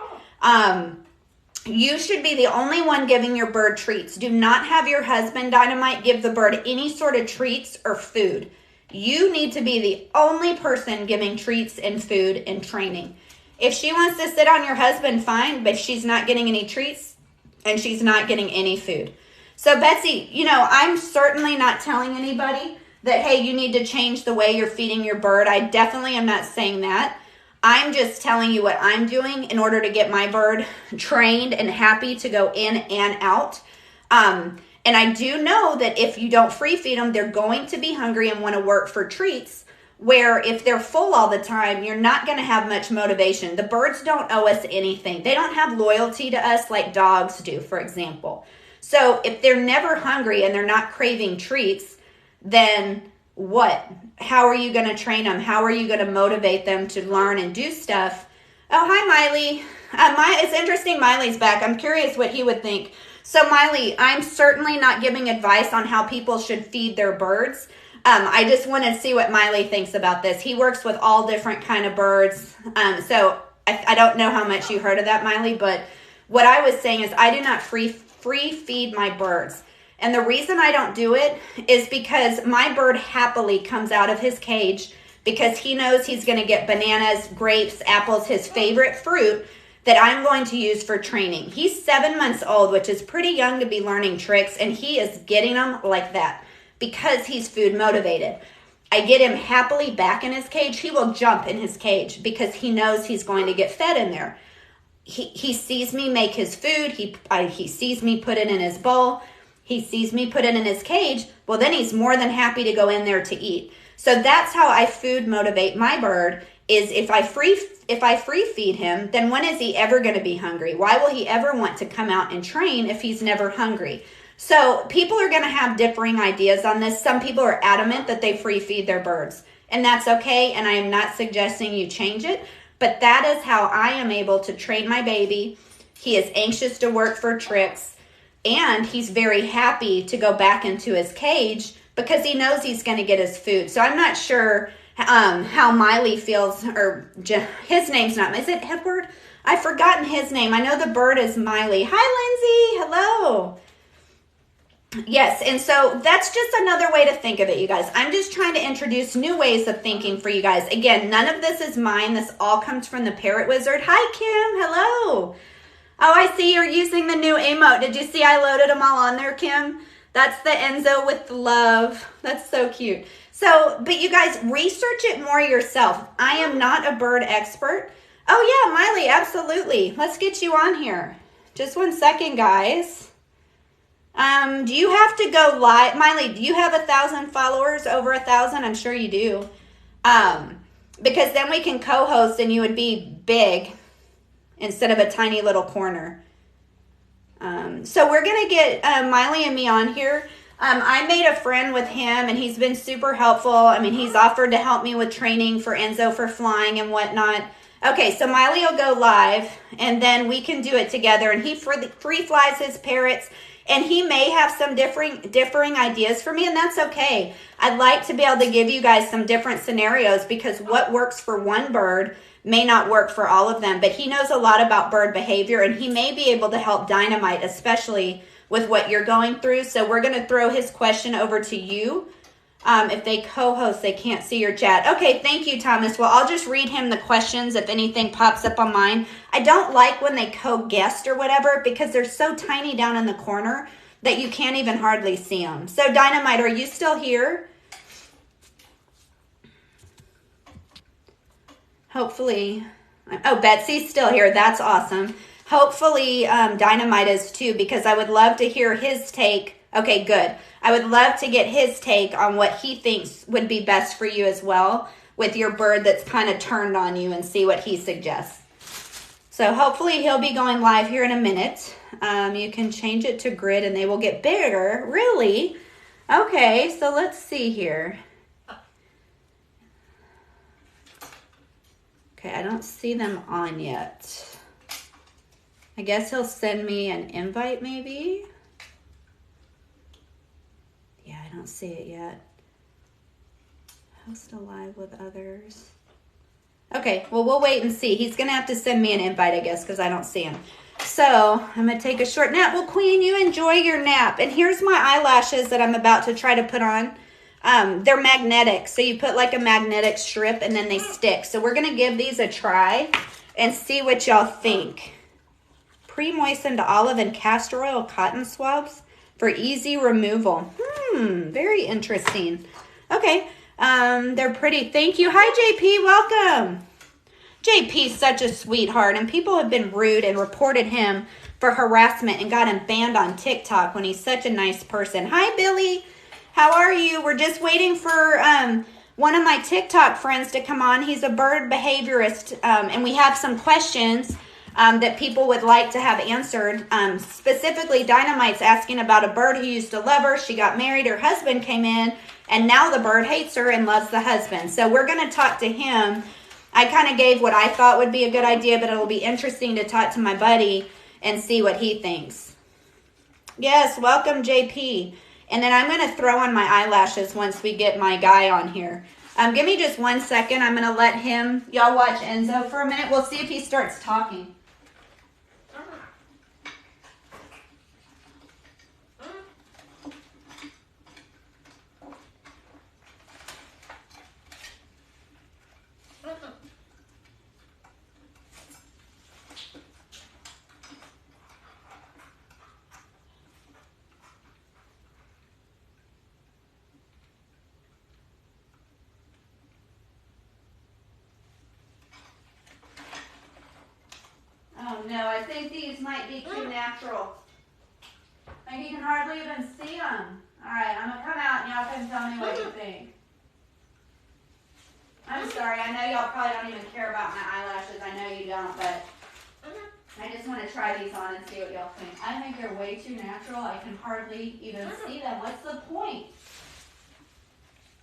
You should be the only one giving your bird treats. Do not have your husband, Dynamite, give the bird any sort of treats or food. You need to be the only person giving treats and food and training. If she wants to sit on your husband, fine, but she's not getting any treats and she's not getting any food. So Betsy, I'm certainly not telling anybody that, hey, you need to change the way you're feeding your bird. I definitely am not saying that. I'm just telling you what I'm doing in order to get my bird trained and happy to go in and out. And I do know that if you don't free feed them, they're going to be hungry and want to work for treats, where if they're full all the time, you're not going to have much motivation. The birds don't owe us anything. They don't have loyalty to us like dogs do, for example. So if they're never hungry and they're not craving treats, then what? How are you going to train them? How are you going to motivate them to learn and do stuff? Oh, hi, Miley. It's interesting Miley's back. I'm curious what he would think. So, Miley, I'm certainly not giving advice on how people should feed their birds. I just want to see what Miley thinks about this. He works with all different kind of birds. So I don't know how much you heard of that, Miley, but what I was saying is I do not free feed my birds. And the reason I don't do it is because my bird happily comes out of his cage because he knows he's going to get bananas, grapes, apples, his favorite fruit that I'm going to use for training. He's 7 months old, which is pretty young to be learning tricks, and he is getting them like that because he's food motivated. I get him happily back in his cage. He will jump in his cage because he knows he's going to get fed in there. He sees me make his food. He sees me put it in his bowl. He sees me put it in his cage. Well, then he's more than happy to go in there to eat. So that's how I food motivate my bird, is if I free feed him, then when is he ever going to be hungry? Why will he ever want to come out and train if he's never hungry? So people are going to have differing ideas on this. Some people are adamant that they free feed their birds, and that's okay, and I am not suggesting you change it, but that is how I am able to train my baby. He is anxious to work for tricks, and he's very happy to go back into his cage because he knows he's going to get his food. So I'm not sure how Miley feels, or his name's not, is it Edward? I've forgotten his name. I know the bird is Miley. Hi, Lindsay. Hello. Yes, and so that's just another way to think of it, you guys. I'm just trying to introduce new ways of thinking for you guys. Again, none of this is mine. This all comes from the Parrot Wizard. Hi, Kim. Hello. Oh, I see you're using the new emote. Did you see I loaded them all on there, Kim? That's the Enzo with love. That's so cute. So, but you guys research it more yourself. I am not a bird expert. Oh yeah, Miley, absolutely. Let's get you on here. Just 1 second, guys. Do you have to go live? Miley, do you have 1,000 followers, over 1,000? I'm sure you do. Because then we can co-host and you would be big instead of a tiny little corner. So we're going to get Miley and me on here. I made a friend with him and he's been super helpful. I mean, he's offered to help me with training for Enzo for flying and whatnot. Okay, so Miley will go live and then we can do it together. And he free flies his parrots and he may have some differing ideas for me, and that's okay. I'd like to be able to give you guys some different scenarios because what works for one bird may not work for all of them. But he knows a lot about bird behavior and he may be able to help Dynamite, especially with what you're going through. So we're going to throw his question over to you. If they co-host, they can't see your chat. Okay, thank you, Thomas. Well, I'll just read him the questions if anything pops up on mine. I don't like when they co-guest or whatever because they're so tiny down in the corner that you can't even hardly see them. So, Dynamite, are you still here? Hopefully. Oh, Betsy's still here. That's awesome. Hopefully, Dynamite is too because I would love to hear his take. Okay, good. I would love to get his take on what he thinks would be best for you as well with your bird that's kind of turned on you and see what he suggests. So hopefully he'll be going live here in a minute. You can change it to grid and they will get bigger. Really? Okay, so let's see here. Okay, I don't see them on yet. I guess he'll send me an invite maybe. Yeah, I don't see it yet. Host a live with others. Okay, well, we'll wait and see. He's going to have to send me an invite, I guess, because I don't see him. So, I'm going to take a short nap. Well, Queen, you enjoy your nap. And here's my eyelashes that I'm about to try to put on. They're magnetic. So, you put like a magnetic strip and then they stick. So, we're going to give these a try and see what y'all think. Pre-moistened olive and castor oil cotton swabs for easy removal. Very interesting. Okay, they're pretty. Thank you. Hi, JP. Welcome. JP's such a sweetheart, and people have been rude and reported him for harassment and got him banned on TikTok when he's such a nice person. Hi, Billy. How are you? We're just waiting for one of my TikTok friends to come on. He's a bird behaviorist, and we have some questions that people would like to have answered. Specifically, Dynamite's asking about a bird who used to love her. She got married, her husband came in, and now the bird hates her and loves the husband. So we're going to talk to him. I kind of gave what I thought would be a good idea, but it'll be interesting to talk to my buddy and see what he thinks. Yes, welcome, JP. And then I'm going to throw on my eyelashes once we get my guy on here. Give me just 1 second. I'm going to let him, y'all watch Enzo for a minute. We'll see if he starts talking. Oh no, I think these might be too natural. Like you can hardly even see them. Alright, I'm going to come out and y'all can tell me what you think. I'm sorry, I know y'all probably don't even care about my eyelashes. I know you don't, but I just want to try these on and see what y'all think. I think they're way too natural. I can hardly even see them. What's the point?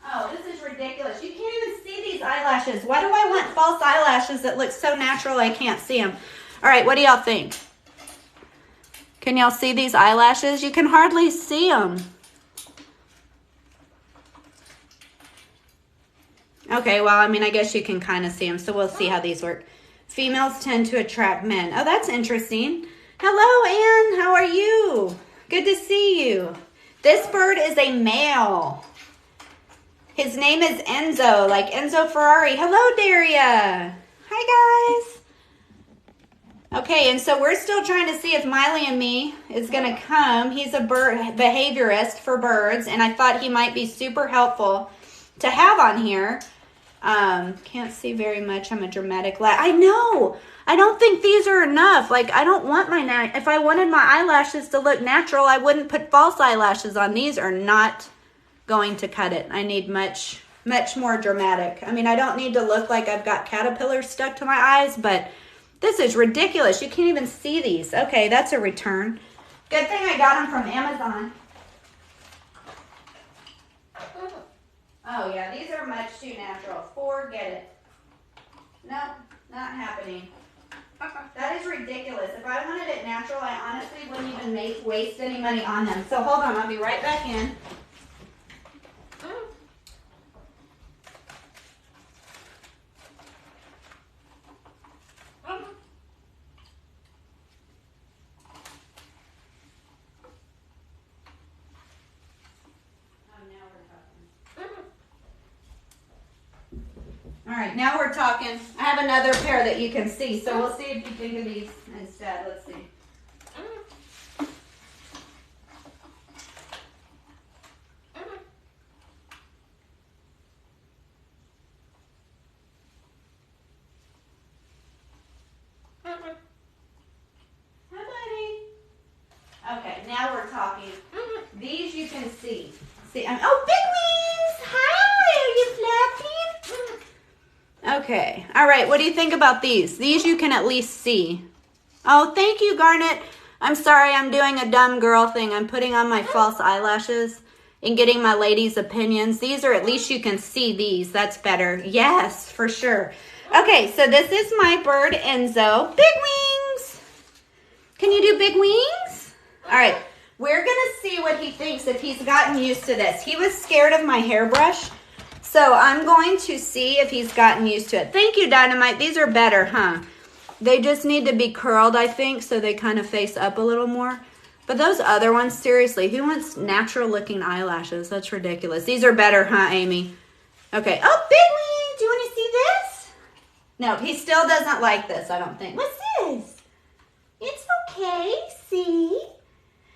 Oh, this is ridiculous. You can't even see these eyelashes. Why do I want false eyelashes that look so natural I can't see them? All right, what do y'all think? Can y'all see these eyelashes? You can hardly see them. Okay, well, I mean, I guess you can kind of see them, so we'll see how these work. Females tend to attract men. Oh, that's interesting. Hello, Ann. How are you? Good to see you. This bird is a male. His name is Enzo, like Enzo Ferrari. Hello, Daria. Hi, guys. Okay, and so we're still trying to see if Miley and me is going to come. He's a bird behaviorist for birds, and I thought he might be super helpful to have on here. Can't see very much. I'm a dramatic I know. I don't think these are enough. Like, I don't want if I wanted my eyelashes to look natural, I wouldn't put false eyelashes on. These are not going to cut it. I need much more dramatic. I mean, I don't need to look like I've got caterpillars stuck to my eyes, but this is ridiculous. You can't even see these. Okay, that's a return. Good thing I got them from Amazon. Oh, yeah, these are much too natural. Forget it. Nope, not happening. That is ridiculous. If I wanted it natural, I honestly wouldn't even waste any money on them. So hold on, I'll be right back in. All right, now we're talking. I have another pair that you can see, so we'll see if you think of these instead. Let's see. Hi, buddy. Okay, now we're talking. These you can see. See, oh, big wings! Hi, are you flapping? Okay. All right. What do you think about these? These you can at least see. Oh, thank you, Garnet. I'm sorry. I'm doing a dumb girl thing. I'm putting on my false eyelashes and getting my ladies' opinions. These are at least you can see these. That's better. Yes, for sure. Okay. So this is my bird, Enzo. Big wings. Can you do big wings? All right. We're going to see what he thinks if he's gotten used to this. He was scared of my hairbrush. So I'm going to see if he's gotten used to it. Thank you, Dynamite. These are better, huh? They just need to be curled, I think, so they kind of face up a little more. But those other ones, seriously, who wants natural-looking eyelashes? That's ridiculous. These are better, huh, Amy? Okay. Oh, big wing! Do you want to see this? No, he still doesn't like this, I don't think. What's this? It's okay. See?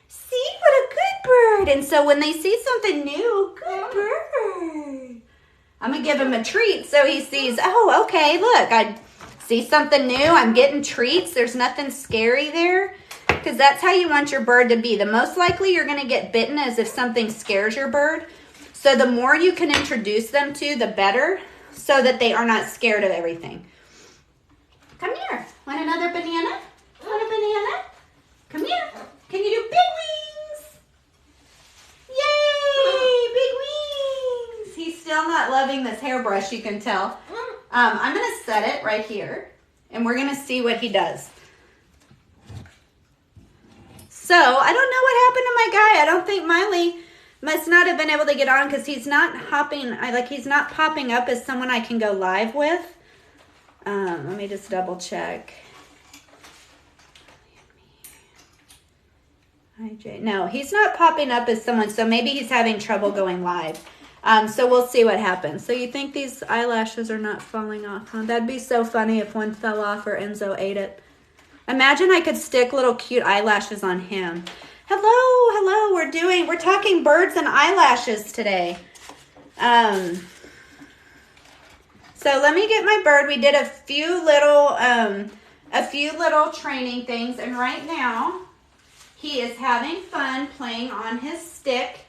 See? What a good bird. And so when they see something new, good bird. I'm going to give him a treat so he sees, oh, okay, look, I see something new. I'm getting treats. There's nothing scary there, because that's how you want your bird to be. The most likely you're going to get bitten is if something scares your bird. So the more you can introduce them to, the better, so that they are not scared of everything. Come here. Want another banana? Want a banana? Come here. Can you do big wings? Yay, big wings. He's still not loving this hairbrush, you can tell. I'm going to set it right here, and we're going to see what he does. So, I don't know what happened to my guy. I don't think Miley must not have been able to get on because he's not hopping, he's not popping up as someone I can go live with. Let me just double check. Hi, Jay. No, he's not popping up as someone, so maybe he's having trouble going live. So we'll see what happens. So you think these eyelashes are not falling off, huh? That'd be so funny if one fell off or Enzo ate it. Imagine I could stick little cute eyelashes on him. Hello, we're talking birds and eyelashes today. So let me get my bird. We did a few little training things, and right now he is having fun playing on his stick,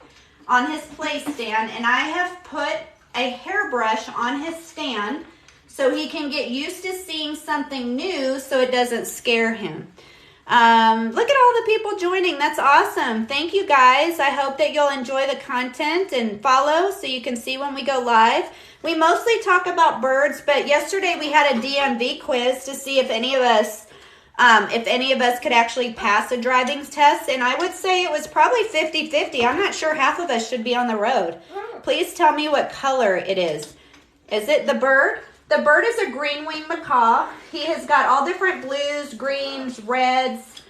on his play stand, and I have put a hairbrush on his stand so he can get used to seeing something new so it doesn't scare him. Look at all the people joining. That's awesome. Thank you, guys. I hope that you'll enjoy the content and follow so you can see when we go live. We mostly talk about birds, but yesterday we had a DMV quiz to see if any of us could actually pass a driving test, and I would say it was probably 50-50. I'm not sure half of us should be on the road. Please tell me what color it is. Is it the bird? The bird is a green-winged macaw. He has got all different blues, greens, reds.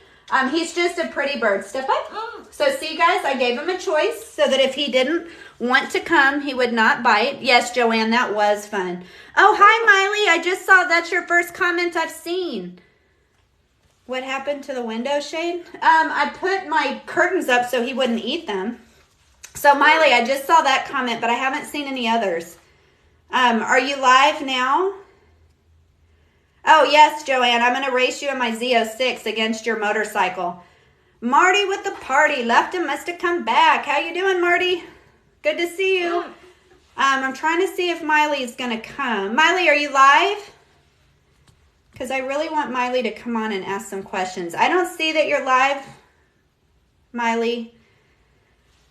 He's just a pretty bird. Step up. So see, guys, I gave him a choice so that if he didn't want to come, he would not bite. Yes, Joanne, that was fun. Oh, hi, Miley. I just saw that's your first comment I've seen. What happened to the window shade? I put my curtains up so he wouldn't eat them. So, Miley, I just saw that comment, but I haven't seen any others. Are you live now? Oh, yes, Joanne. I'm going to race you in my Z06 against your motorcycle. Marty with the party. Left and must have come back. How you doing, Marty? Good to see you. I'm trying to see if Miley's going to come. Miley, are you live? Because I really want Miley to come on and ask some questions. I don't see that you're live, Miley.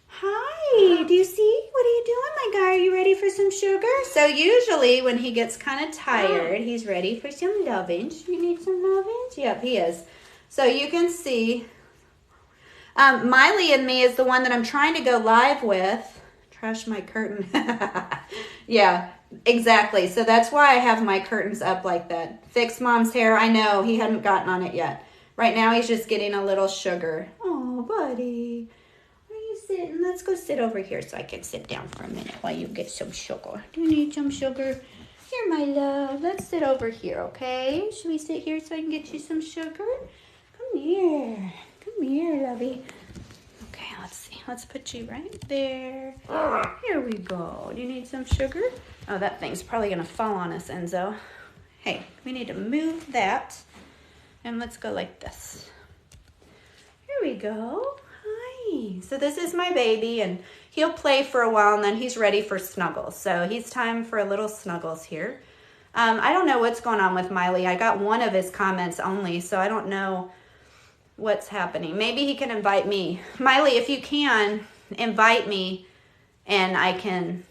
Hi, do you see? What are you doing, my guy? Are you ready for some sugar? So usually when he gets kind of tired, he's ready for some lovinge. You need some lovinge? Yep, he is. So you can see, Miley and me is the one that I'm trying to go live with. Trash my curtain. Yeah, exactly. So that's why I have my curtains up like that. Fix Mom's hair. I know he hadn't gotten on it yet. Right now he's just getting a little sugar. Oh, buddy. Where are you sitting? Let's go sit over here so I can sit down for a minute while you get some sugar. Do you need some sugar? Here, my love. Let's sit over here, okay? Should we sit here so I can get you some sugar? Come here. Come here, lovey. Okay, let's see. Let's put you right there. Here we go. Do you need some sugar? Oh, that thing's probably going to fall on us, Enzo. Hey, we need to move that. And let's go like this. Here we go. Hi. So this is my baby, and he'll play for a while, and then he's ready for snuggles. So he's time for a little snuggles here. I don't know what's going on with Miley. I got one of his comments only, so I don't know what's happening. Maybe he can invite me. Miley, if you can, invite me, and I can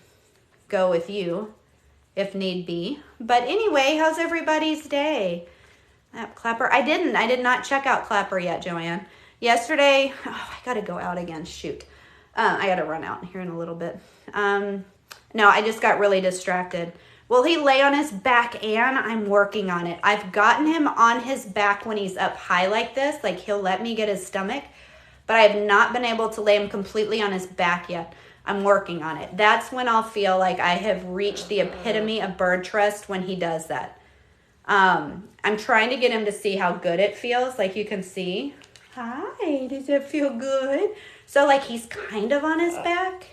go with you if need be. But anyway, how's everybody's day? Clapper. I did not check out Clapper yet, Joanne. Yesterday, I got to go out again. Shoot. I got to run out here in a little bit. No, I just got really distracted. Will he lay on his back, Ann? I'm working on it. I've gotten him on his back when he's up high like this. Like, he'll let me get his stomach. But I have not been able to lay him completely on his back yet. I'm working on it. That's when I'll feel like I have reached the epitome of bird trust, when he does that. I'm trying to get him to see how good it feels. Like you can see. Hi, does it feel good? So like he's kind of on his back,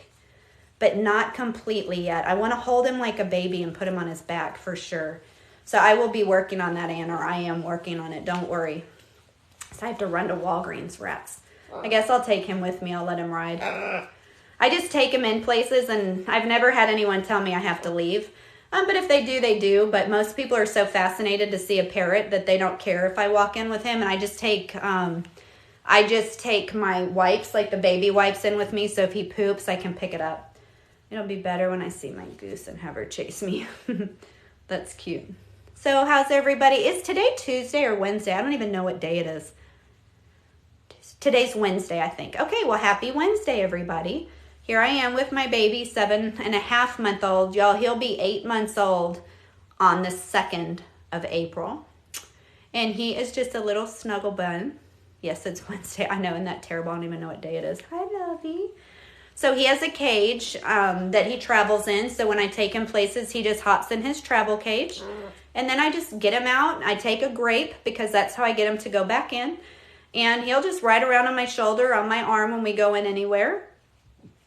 but not completely yet. I want to hold him like a baby and put him on his back for sure. So I will be working on that, Ann, or I am working on it. Don't worry. So I have to run to Walgreens, rats. I guess I'll take him with me. I'll let him ride. I just take him in places, and I've never had anyone tell me I have to leave. But if they do, they do. But most people are so fascinated to see a parrot that they don't care if I walk in with him. And I just take my wipes, like the baby wipes, in with me. So if he poops, I can pick it up. It'll be better when I see my goose and have her chase me. That's cute. So how's everybody? Is today Tuesday or Wednesday? I don't even know what day it is. Today's Wednesday, I think. Okay, well, happy Wednesday, everybody. Here I am with my baby, 7.5-month-old. Y'all, he'll be 8 months old on the 2nd of April. And he is just a little snuggle bun. Yes, it's Wednesday. I know, isn't that terrible? I don't even know what day it is. Hi, lovey. So he has a cage that he travels in. So when I take him places, he just hops in his travel cage. And then I just get him out. I take a grape because that's how I get him to go back in. And he'll just ride around on my shoulder, on my arm when we go in anywhere.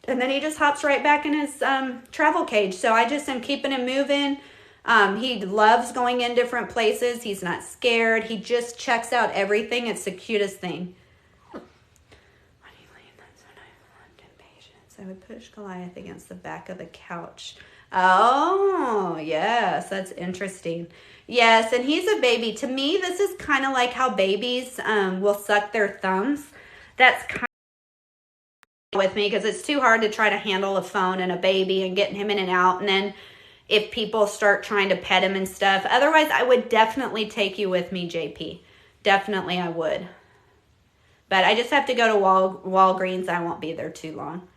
And then he just hops right back in his travel cage. So I just am keeping him moving. He loves going in different places. He's not scared. He just checks out everything. It's the cutest thing. I would push Goliath against the back of the couch. Oh, yes. That's interesting. Yes, and he's a baby. To me, this is kind of like how babies will suck their thumbs. That's kind of with me because it's too hard to try to handle a phone and a baby and getting him in and out. And then if people start trying to pet him and stuff. Otherwise, I would definitely take you with me, JP. Definitely I would. But I just have to go to Walgreens. I won't be there too long.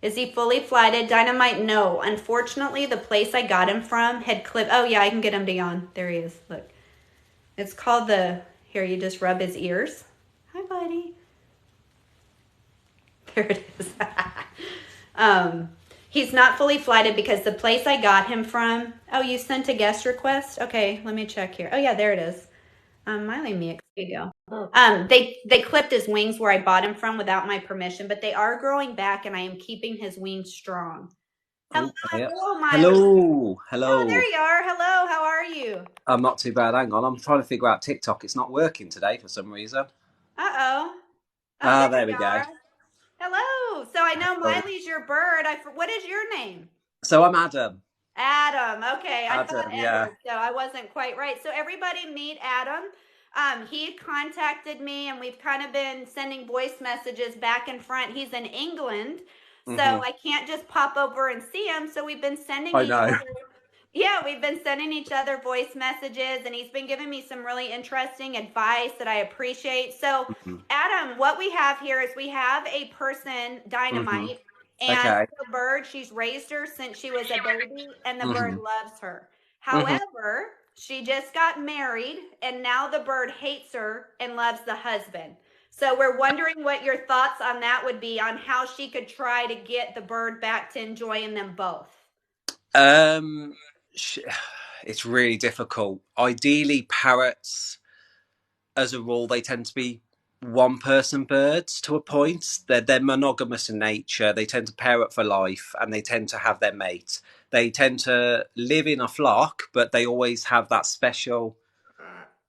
Is he fully flighted? Dynamite, no. Unfortunately, the place I got him from had clipped. Oh, yeah, I can get him to yawn. There he is. Look. It's called the, here, you just rub his ears. Hi, buddy. There it is. He's not fully flighted because the place I got him from. Oh, you sent a guest request? Okay, let me check here. Oh, yeah, there it is. Miley Mix. Here you go. They clipped his wings where I bought him from without my permission, but they are growing back, and I am keeping his wings strong. Hello, Oh, yeah. Miley. Hello, Oh, hello. there you are. Hello, how are you? I'm not too bad. Hang on, I'm trying to figure out TikTok. It's not working today for some reason. Uh-oh. Oh, Ah, there there we you go. are. Hello. So I know Oh. Miley's your bird. What is your name? So I'm Adam. Adam. Okay, I thought Adam, yeah. Edward, so I wasn't quite right. So everybody meet Adam. He contacted me, and we've kind of been sending voice messages back and front. He's in England, so Hmm. I can't just pop over and see him. So we've been sending I each know. other. Yeah, we've been sending each other voice messages, and he's been giving me some really interesting advice that I appreciate. So, Hmm. Adam, what we have here is we have a person, Hmm. Dynamite, and Okay. the bird, she's raised her since she was a baby, and the bird Hmm. loves her. Hmm. However, she just got married, and now the bird hates her and loves the husband. So, we're wondering what your thoughts on that would be on how she could try to get the bird back to enjoying them both. Um, sh- it's really difficult. Ideally, parrots, as a rule, they tend to be one person birds to a point. They're monogamous in nature. They tend to pair up for life, and they tend to have their mate. They tend to live in a flock, but they always have that special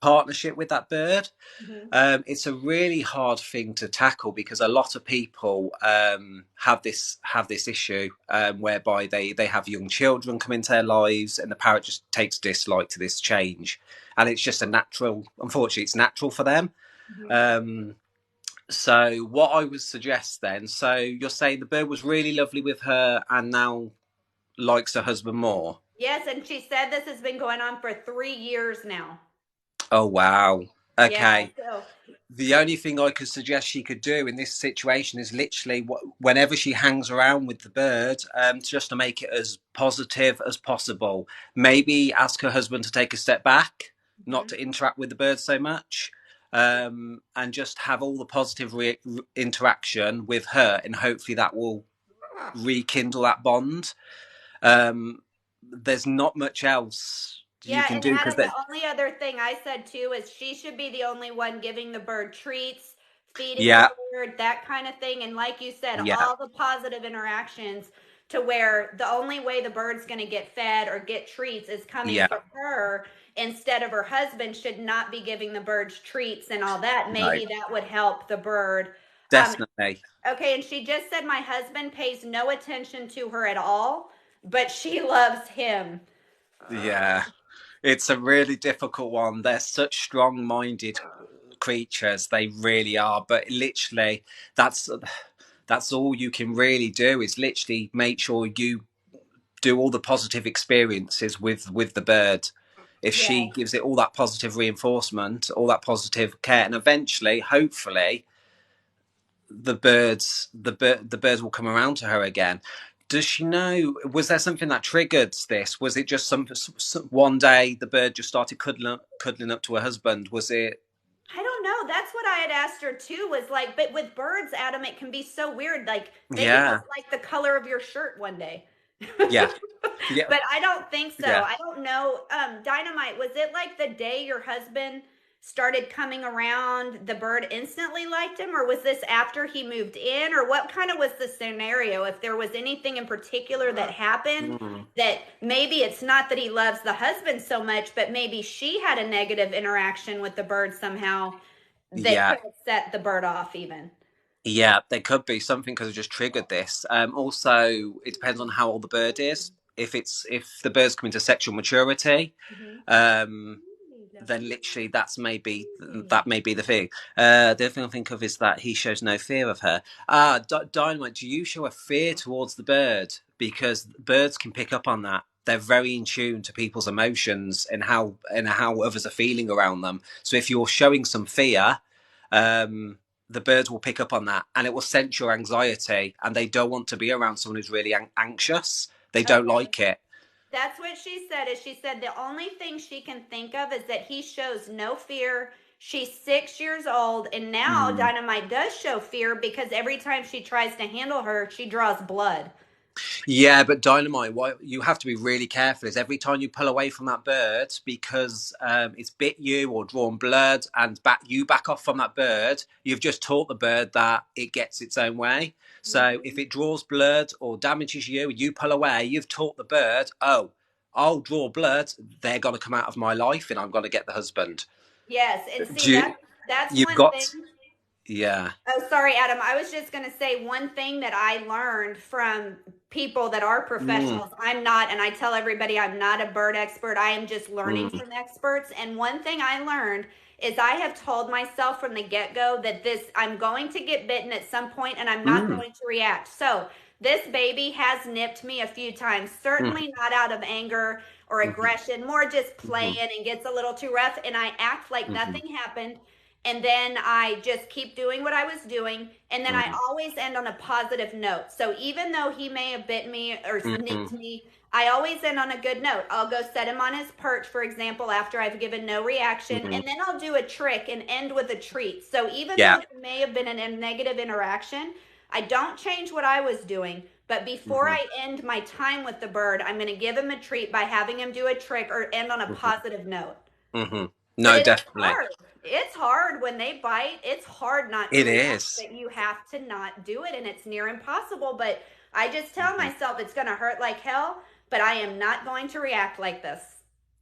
partnership with that bird. Mhm. It's a really hard thing to tackle because a lot of people have this issue whereby they have young children come into their lives, and the parrot just takes dislike to this change, and it's just a natural. Unfortunately, it's natural for them. Mhm. Um, so what I would suggest then, so you're saying the bird was really lovely with her and now likes her husband more. Yes, and she said this has been going on for 3 years now. Oh wow. Yeah, Okay. so The only thing I could suggest she could do in this situation is literally whenever she hangs around with the bird, just to make it as positive as possible. Maybe ask her husband to take a step back, not mhm. to interact with the bird so much, and just have all the positive interaction with her, and hopefully that will rekindle that bond. Um, there's not much else you Yeah, can and do because Adam, the that. only other thing I said too is she should be the only one giving the bird treats, feeding the Yeah, bird, that kind of thing. And like you said, yeah, all the positive interactions to where the only way the bird's going to get fed or get treats is coming yeah. from her instead of her husband should not be giving the birds treats and all that. No, Maybe that would help the bird. Um, definitely. Okay, and she just said my husband pays no attention to her at all, but she loves him. Yeah, it's a really difficult one. They're such strong-minded creatures, they really are. But literally, that's that's all you can really do is literally make sure you do all the positive experiences with the bird. If she Yeah. gives it all that positive reinforcement, all that positive care, and eventually, hopefully, the birds will come around to her again. Does she know? Was there something that triggered this? Was it just one day the bird just started cuddling up to her husband? Was it? I don't know. That's what I had asked her too, was like, but with birds, Adam, it can be so weird. Like they can Yeah, look like the color of your shirt one day. yeah, yeah, But I don't think so. yeah. I don't know. Dynamite, was it like the day your husband started coming around, the bird instantly liked him, or was this after he moved in, or what kind of was the scenario? If there was anything in particular that happened, Mm, that maybe it's not that he loves the husband so much, but maybe she had a negative interaction with the bird somehow that yeah, could have set the bird off even. yeah. There could be something could have just triggered this. Also, it depends on how old the bird is. If the bird's coming to sexual maturity, Mhm. um, then literally that may be the thing. The other thing I think of is that he shows no fear of her. Dynamite, do you show a fear towards the bird? Because birds can pick up on that. They're very in tune to people's emotions and how others are feeling around them. So if you're showing some fear, um, the birds will pick up on that, and it will sense your anxiety, and they don't want to be around someone who's really anxious. They don't Okay. like it. That's what she said. Is she said the only thing she can think of is that he shows no fear. She's 6 years old, and now Mm. Dynamite does show fear because every time she tries to handle her, she draws blood. Yeah, but Dynamite, what you have to be really careful is every time you pull away from that bird because it's bit you or drawn blood, and back off from that bird, you've just taught the bird that it gets its own way. So if Mhm. it draws blood or damages you, you pull away, you've taught the bird, oh, I'll draw blood, they're going to come out of my life, and I'm going to get the husband. Yes, and see Do you, that's you've one thing. got, yeah. Oh, sorry, Adam. I was just going to say one thing that I learned from people that are Mm, professionals. I'm not, and I tell everybody I'm not a bird expert. I am just learning mm, from experts. And one thing I learned is I have told myself from the get-go that I'm going to get bitten at some point and I'm not mm, going to react. So, this baby has nipped me a few times, mm, certainly not out of anger or mm, aggression, more just mm, playing and gets a little too rough and I act like mm, nothing happened, and then I just keep doing what I was doing, and then I mm, always end on a positive note. So even though he may have bitten me or mm, nipped mm, me, I always end on a good note. I'll go set him on his perch, for example, after I've given no reaction, mm. and then I'll do a trick and end with a treat. So even though Yeah. it may have been a negative interaction, I don't change what I was doing. But before Mhm, I end my time with the bird, I'm going to give him a treat by having him do a trick or end on a mhm, positive note. mhm. But No, it is definitely. hard. It's hard when they bite. It's hard not to It react, is. but you have to not do it, and it's near impossible. But I just tell Mhm. myself it's going to hurt like hell, but I am not going to react like this.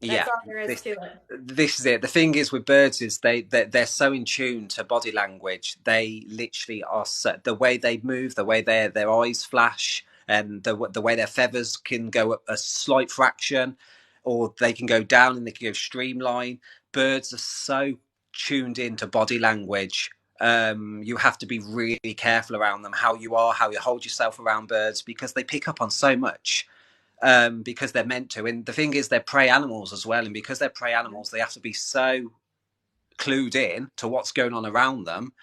That's Yeah. all there is This to it. this is it. The thing is with birds is they're so in tune to body language. They literally are so, the way they move, the way their eyes flash, and the way their feathers can go up a slight fraction, or they can go down and they can go streamline. Birds are so tuned into body language. You have to be really careful around them, how you are, how you hold yourself around birds, because they pick up on so much, because they're meant to. And the thing is, they're prey animals as well. And because they're prey animals, they have to be so clued in to what's going on around them.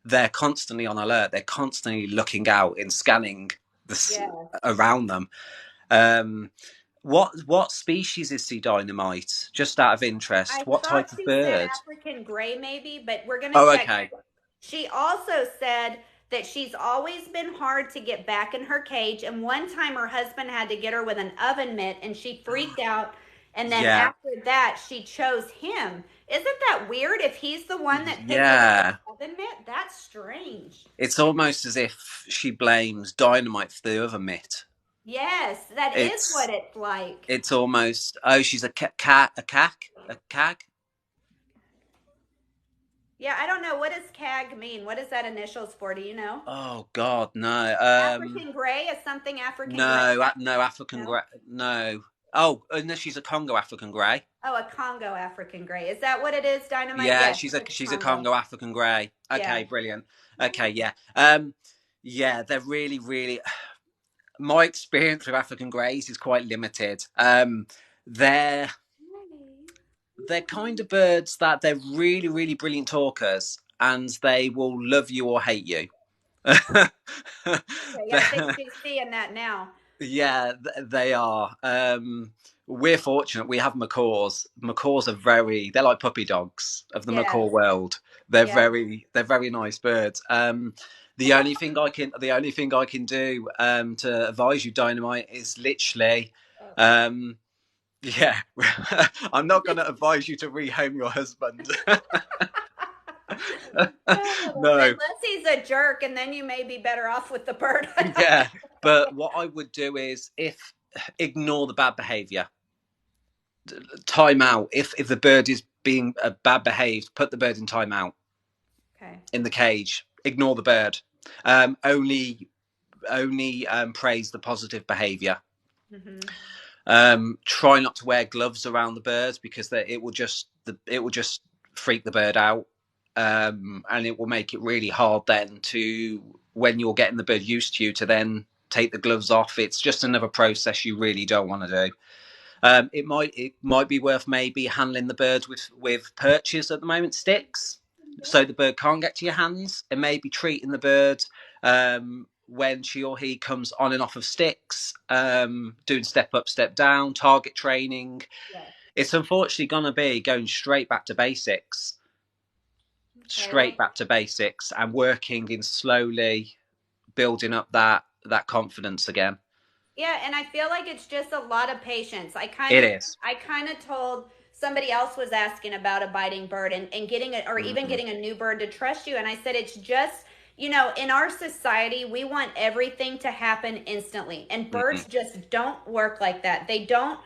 They're constantly on alert. They're constantly looking out and scanning Yeah. around them. Um, what species is sea dynamite? Just out of interest, I what thought type of she said bird? African gray, maybe, but we're going to Oh, check. okay. She also said that she's always been hard to get back in her cage. And one time her husband had to get her with an oven mitt and she freaked out. And then Yeah, after that, she chose him. Isn't that weird if he's the one that hit her with yeah. the oven mitt? That's strange. It's almost as if she blames dynamite for the other mitt. Yes, that is what It's it's like. it's almost, oh, she's a cat, a cag. Yeah, I don't know. What does CAG mean? What is that initials for? Do you know? Oh God, no. African gray is something African gray? No, no African No. grey. No. Oh, no, she's a Congo African grey. Oh, a Congo African gray. Is that what it is, Dynamite? Yeah, Yes, it's she's a Congo. Congo African grey. Yeah. Okay, brilliant. Okay, yeah. Yeah, they're really, really. My experience with African greys is quite limited. They're they're kind of birds that they're really, really brilliant talkers, and they will love you or hate you. Okay, yeah, I think she's seeing that now. Yeah, they are. We're fortunate. We have macaws. Macaws are they're like puppy dogs of the macaw Yes. world. Yeah. They're very nice birds. The only thing I can do, to advise you, Dynamite, is literally, um, yeah. I'm not going to advise you to rehome your husband. No, Unless he's a jerk, and then you may be better off with the bird. I don't yeah. But what I would do is, if ignore the bad behaviour, time out. If the bird is being bad behaved, put the bird in time out Okay. in the cage. Ignore the bird. Only praise the positive behaviour. Mm-hmm. Try not to wear gloves around the birds, because it will just freak the bird out, and it will make it really hard then to, when you're getting the bird used to you, to then take the gloves off. It's just another process you really don't want to do. It might be worth maybe handling the birds with perches at the moment, sticks, so the bird can't get to your hands, and maybe treating the bird, when she or he comes on and off of sticks, doing step up, step down, target training. Yes. It's unfortunately going to be going straight back to basics, Okay. Well, and working in slowly building up that confidence again. Yeah, and I feel like it's just a lot of patience. It is. I kind of told somebody else was asking about a biting bird and getting it or even Mm-hmm. getting a new bird to trust you, and I said it's just, in our society, we want everything to happen instantly, and Mm-hmm. birds just don't work like that. They don't,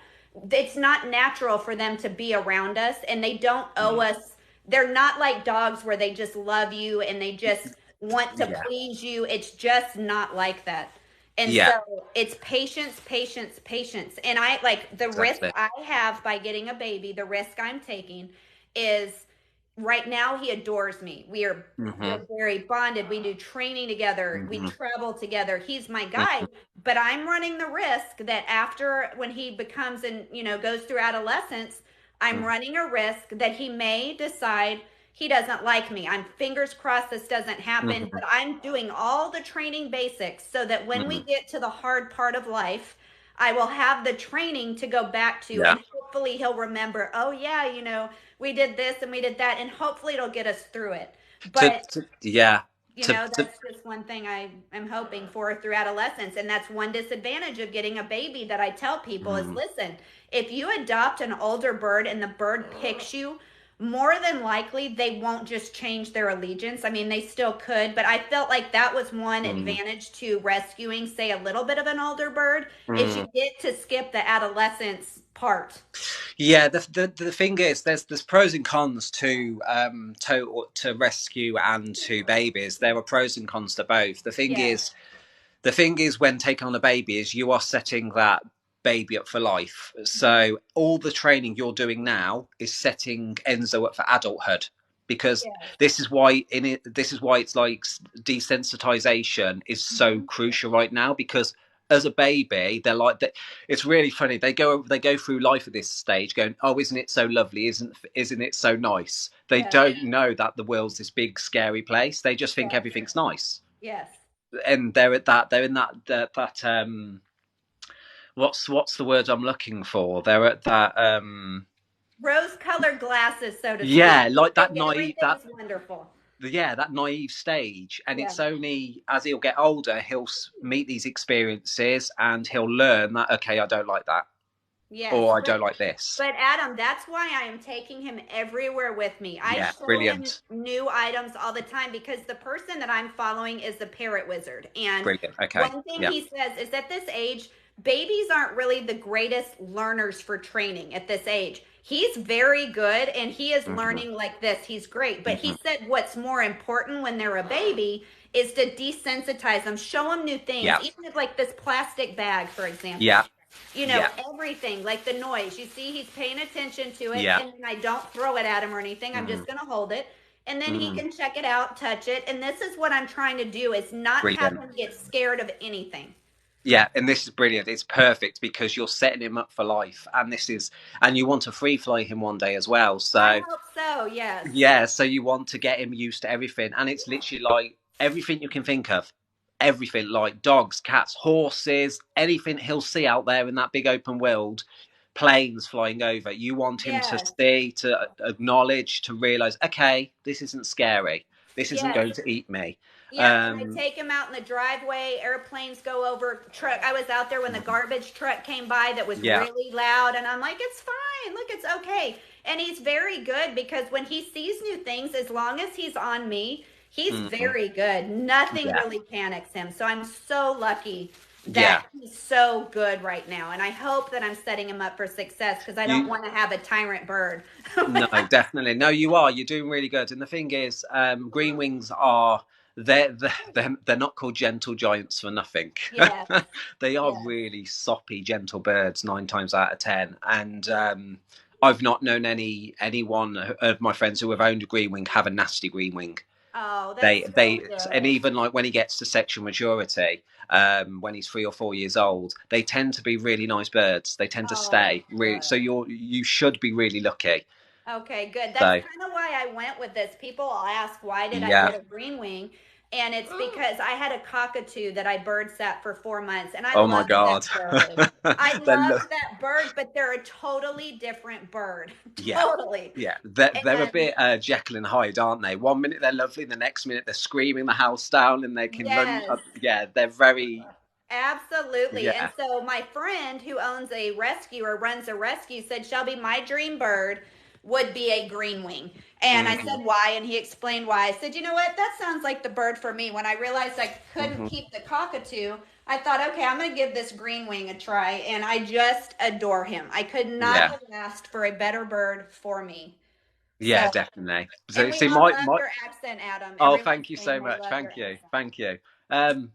it's not natural for them to be around us, and they don't owe us. They're not like dogs where they just love you and they just want to Yeah. please you. It's just not like that. And Yeah. so it's patience, patience, patience. And I like the risk Exactly. I have by getting a baby, the risk I'm taking is right now he adores me. Mm-hmm. We're very bonded. We do training together. We Mm-hmm. travel together. He's my Mm-hmm. guide, but I'm running the risk that after when he becomes and goes through adolescence, I'm running a risk that he may decide he doesn't like me. I'm fingers crossed this doesn't happen, Mm-hmm. but I'm doing all the training basics so that when Mm-hmm. we get to the hard part of life, I will have the training to go back to, Yeah. and hopefully he'll remember, oh yeah, we did this and we did that, and hopefully it'll get us through it. But Yeah. To that's just one thing I am hoping for through adolescence. And that's one disadvantage of getting a baby that I tell people is mm, listen, if you adopt an older bird and the bird picks you, more than likely they won't just change their allegiance. I mean, they still could, but I felt like that was one mm, advantage to rescuing, say, a little bit of an older bird, is you mm. get to skip the adolescence part. Yeah, the thing is, there's pros and cons to rescue and to babies. There are pros and cons to both. Yes. The thing is, when taking on a baby, is you are setting that baby up for life. Mhm. So all the training you're doing now is setting Enzo up for adulthood. Because Yes. this is why it's like desensitization is so Mhm. crucial right now. Because as a baby, they're like that. It's really funny. They go through life at this stage, going, "Oh, isn't it so lovely? Isn't it so nice?" They Yes. don't know that the world's this big, scary place. They just think Yes. everything's nice, Yes. and they're in that what's the word I'm looking for? They're at that Rose-colored glasses, so to speak. yeah, They like that think naive everything's wonderful. that naive stage. And Yeah. it's only as he'll get older he'll meet these experiences and he'll learn that, okay, I don't like that, Yes. or I don't like this. But Adam, that's why I am taking him everywhere with me. I Yeah, show him brilliant, new items all the time because the person that I'm following is the parrot wizard. And brilliant. Okay, one thing yeah. he says is at this age, babies aren't really the greatest learners for training at this age. He's very good and he is Mm-hmm. learning like this. He's great. But Mm-hmm. he said what's more important when they're a baby is to desensitize them, show them new things, Yeah, even if like this plastic bag, for example, yeah, yeah, everything like the noise. You see, he's paying attention to it, yeah. and I don't throw it at him or anything. I'm Mm-hmm. just going to hold it, and then he Mm-hmm. can check it out, touch it. And this is what I'm trying to do: is not have Brilliant. him get scared of anything. Yeah, and this is brilliant. It's perfect because you're setting him up for life, and you want to free fly him one day as well. I So hope so. Yes. yeah, so you want to get him used to everything, and it's literally like everything you can think of, everything like dogs, cats, horses, anything he'll see out there in that big open world, planes flying over. You want him to Yes. see, to acknowledge, to realize, okay, this isn't scary. This isn't Yes. going to eat me. Yep, and I Um, take him out in the driveway. Airplanes go over. Truck. I was out there when the garbage truck came by that was yeah. really loud, and I'm like, "It's fine. Look, it's okay." And he's very good because when he sees new things, as long as he's on me, he's Mhm. very good. Nothing Yeah. really panics him. So I'm so lucky Yeah. that he's so good right now, and I hope that I'm setting him up for success because I don't You want to have a tyrant bird. No, definitely. No, you are. You're doing really good. And the thing is, green wings are they're not called gentle giants for nothing. Yes, They are yes. really soppy, gentle birds 9 times out of 10. And I've not known anyone of my friends who have owned a green wing have a nasty green wing. Oh, They that's so they and good. even like when he gets to sexual maturity, when he's 3 or 4 years old, they tend to be really nice birds. They tend to Oh, stay really. So good. you should be really lucky. Okay, good. That's So kind of why I went with this. People will ask, why did I yeah. get a green wing? And it's because I had a cockatoo that I bird sat for 4 months, and I Oh my loved god. that bird. I They're lo- loved that bird, but they're a totally different bird. yeah. Totally. Yeah, they're a And bit Jekyll and Hyde, aren't they? One minute they're lovely, the next minute they're screaming the house down, and they can run. yes. Yeah, they're very. Absolutely. And Yeah. so my friend who owns a rescue or runs a rescue said, Shelby, my dream bird would be a green wing. And I Mm-hmm. said, why? And he explained why. I said, you know what? That sounds like the bird for me. When I realized I couldn't Mm-hmm. keep the cockatoo, I thought, okay, I'm going to give this green wing a try. And I just adore him. I could not Yeah. have asked for a better bird for me. Yeah, So, definitely. and So we see, all my love my your accent, Adam. oh, Everyone's thank you saying so they much. love your Thank you. accent. Thank you.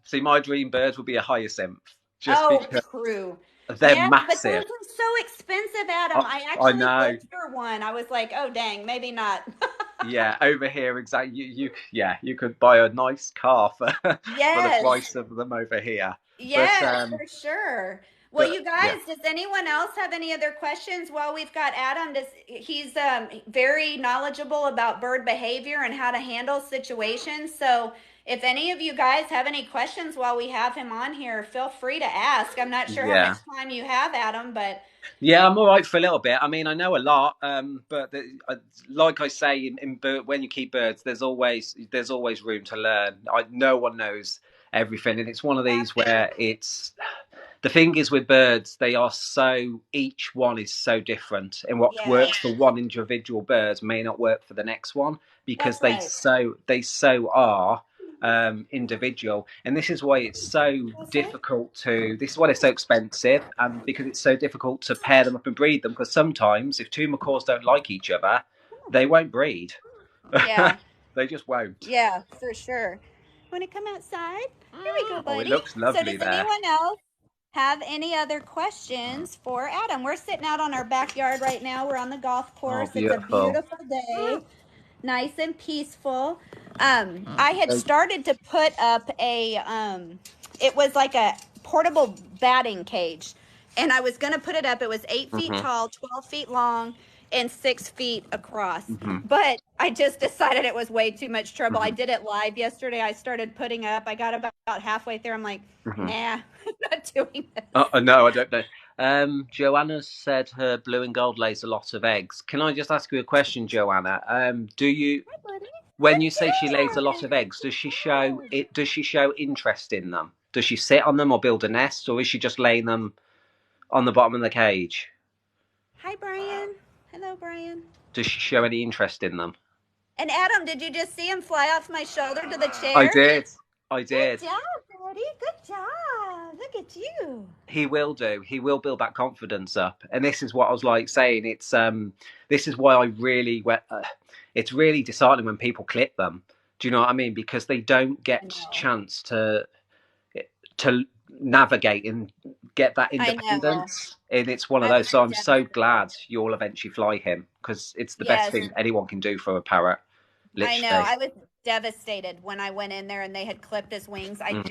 See, my dream bird would be a hyacinth, just Oh, because true. they're Yes, but those massive. are so expensive, Adam. I, I I actually know. looked for one. I was like, oh, dang, maybe not. Yeah, over here, exactly. Yeah, you could buy a nice car for for the Yes, price of them over here. But yes, for sure. Well, but you yeah, guys, does anyone else have any other questions while we've got Adam? He's very knowledgeable about bird behavior and how to handle situations. So if any of you guys have any questions while we have him on here, feel free to ask. I'm not sure how much yeah. time you have, Adam, but Yeah, I'm all right for a little bit. I mean, I know a lot, but like I say, when you keep birds, there's always room to learn. No one knows everything, and it's one of these where it's the thing is with birds, each one is so different, and what yes, works for one individual bird may not work for the next one because that's they right. so they so are individual, and this is why it's so difficult to. This is why they're so expensive, and because it's so difficult to pair them up and breed them. Because sometimes, if two macaws don't like each other, they won't breed. Yeah. They just won't. Yeah, for sure. Want to come outside? Here we go, Oh, it buddy. looks So, lovely does there. anyone else have any other questions for Adam? We're sitting out on our backyard right now. We're on the golf Oh, course. It's a beautiful. beautiful day, nice and peaceful. I had So, started to put up it was like a portable batting cage, and I was going to put it up. It was 8 feet mhm, tall, 12 feet long, and 6 feet across. mhm, But I just decided it was way too much trouble. I mhm, did it live yesterday. I started putting up. I got about halfway there. I'm like, mhm. nah, I'm not doing this. No, I don't know. Joanna said her blue and gold lays a lot of eggs. Can I just ask you a question, Joanna? Do you, Hi, buddy. when you Good say she lays a lot job. of eggs, does she show Good. it? Does she show interest in them? Does she sit on them or build a nest, or is she just laying them on the bottom of the cage? Hi, Brian. Hello, Brian. Does she show any interest in them? And Adam, did you just see him fly off my shoulder to the I chair? did. I Good did. job, buddy. Good job. Look at you. He will do. He will build that confidence up, and this is what I was like saying. This is why I really. It's really disheartening when people clip them. Do you know what I mean? Because they don't I get know. chance to navigate and get that I know. independence. And it's one of I was those. So I'm so devastated. glad you'll eventually fly him because it's the best Yes, thing anyone can do for a parrot. I know. Literally. I was devastated when I went in there and they had clipped his wings. I Mm, just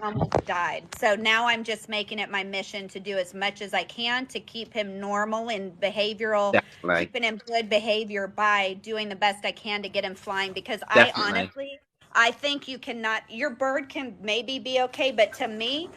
almost died. So now I'm just making it my mission to do as much as I can to keep him normal and behavioral, definitely. keeping him good behavior by doing the best I can to get him flying because I Definitely. honestly, I think you cannot, your bird can maybe be okay, but to me,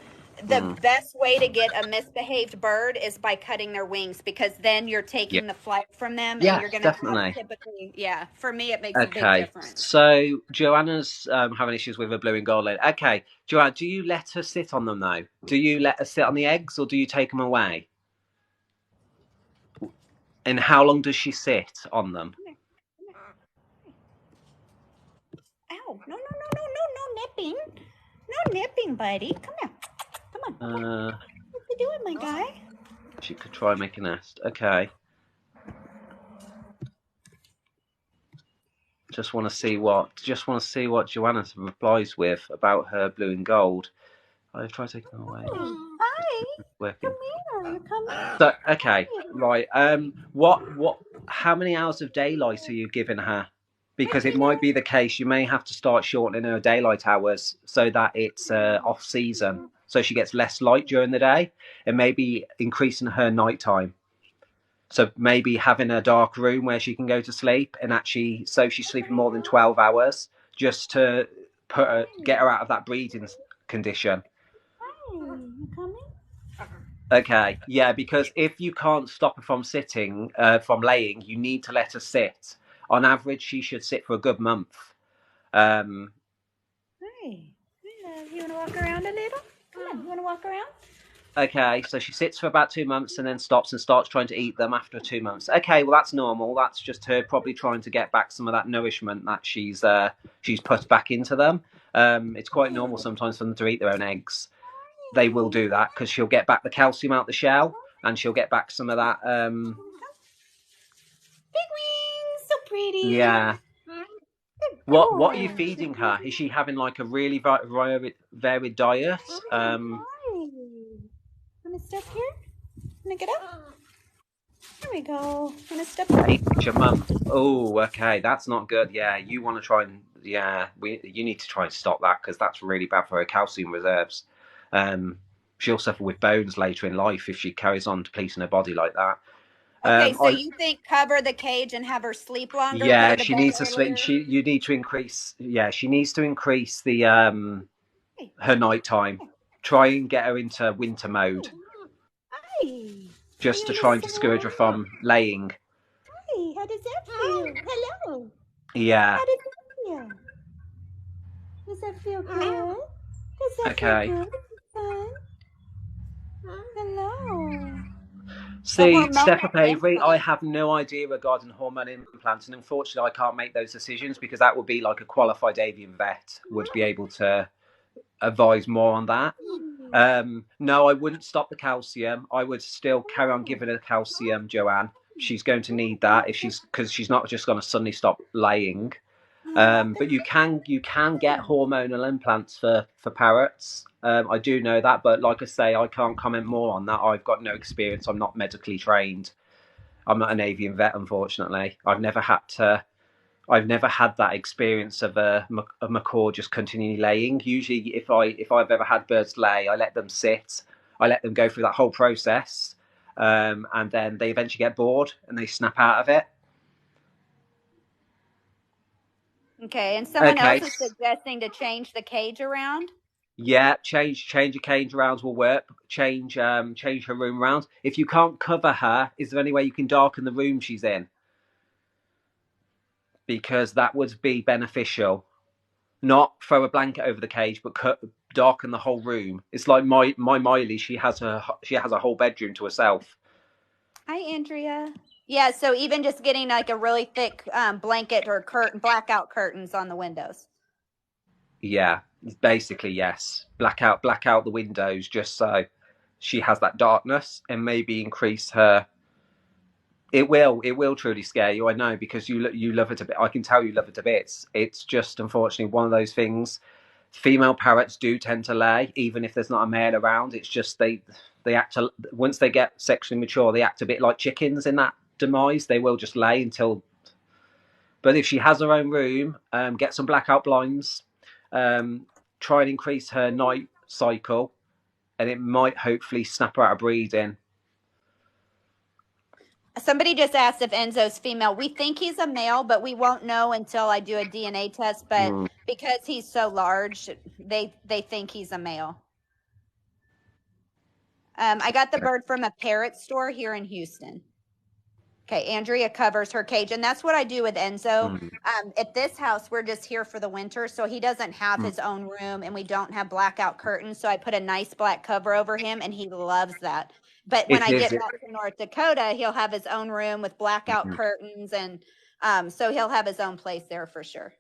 the Mm, best way to get a misbehaved bird is by cutting their wings because then you're yeah. taking the flight from them and Yeah. you're going to have Definitely. typically, yeah, for me, it makes a big Okay, difference. so Joanna's having issues with her blue and gold lady. Okay, Joanna, do you let her sit on them though? Do you let her sit on the eggs or do you take them away? And how long does she sit on them? Come here, come here. Ow, no, no, no, no, no, no nipping. No nipping, buddy. Come here. Come on, come on. Uh, What you doing, my guy? she could try and make a nest. Okay, just want to see what Joanna replies with about her blue and gold. I've tried taking them away. Hi. Working. Come here. You come here. So okay, right. How many hours of daylight are you giving her? Because it might be the case you may have to start shortening her daylight hours so that it's off season, so she gets less light during the day, and maybe increasing her nighttime. So maybe having a dark room where she can go to sleep, and actually, so she's sleeping more than 12 hours, just to get her out of that breeding condition. Hi. You coming? Okay, yeah, because if you can't stop her from sitting, from laying, you need to let her sit. On average, she should sit for a good month. Um, Hi. Hi, love. You want to walk around a little? Come on, you want to walk around? Okay, so she sits for about 2 months and then stops and starts trying to eat them after 2 months. Okay, well that's normal. That's just her probably trying to get back some of that nourishment that she's put back into them. It's quite normal sometimes for them to eat their own eggs. They will do that because she'll get back the calcium out the shell and she'll get back some of that. Big wings, so pretty. Yeah. Good What are you boy. feeding her? Is she having like a really varied diet? Want to step here? Want to get up? There we go. Want to step 8 a month. Oh, okay, that's not good. Yeah, you want to try and you need to try and stop that because that's really bad for her calcium reserves. She'll suffer with bones later in life if she carries on depleting her body like that. Okay, so you think cover the cage and have her sleep longer, put Yeah, her to she bed needs to sleep. earlier? You need to increase. Yeah, she needs to increase the her nighttime. Try and get her into winter mode, Hi. just to try and discourage her from laying. Hi, how does that feel? Hello. Yeah. How does that feel? Does that feel good? Does that Okay. feel good? Fun? Hello. See, Steph Avery, I have no idea regarding hormone implants, and unfortunately, I can't make those decisions because that would be like a qualified avian vet would be able to advise more on that. No, I wouldn't stop the calcium. I would still carry on giving her calcium, Joanne. She's going to need that because she's not just going to suddenly stop laying. But you can get hormonal implants for parrots. I do know that, but like I say, I can't comment more on that. I've got no experience. I'm not medically trained. I'm not an avian vet, unfortunately. I've never had that experience of a macaw just continually laying. Usually, if I've ever had birds lay, I let them sit. I let them go through that whole process, and then they eventually get bored and they snap out of it. Okay, and someone else is suggesting to change the cage around. Yeah, change your cage around will work. Change her room around. If you can't cover her, is there any way you can darken the room she's in? Because that would be beneficial. Not throw a blanket over the cage, but darken the whole room. It's like my Miley. She has a whole bedroom to herself. Hi, Andrea. Yeah, so even just getting like a really thick blanket or blackout curtains on the windows. Yeah, basically yes. Black out the windows just so she has that darkness, and maybe increase her. It will truly scare you. I know because you love it a bit. I can tell you love it a bit. It's just unfortunately one of those things. Female parrots do tend to lay, even if there's not a male around. It's just they act once they get sexually mature, they act a bit like chickens in that demise. They will just lay until. But if she has her own room, get some blackout blinds, try and increase her night cycle, and it might hopefully snap her out of breeding. Somebody just asked if Enzo's female. We think he's a male, but we won't know until I do a DNA test. But because he's so large, they think he's a male. I got the bird from a parrot store here in Houston. Okay, Andrea covers her cage, and that's what I do with Enzo. At this house, we're just here for the winter, so he doesn't have his own room, and we don't have blackout curtains, so I put a nice black cover over him, and he loves that. But when I get back to North Dakota, he'll have his own room with blackout curtains, and so he'll have his own place there for sure.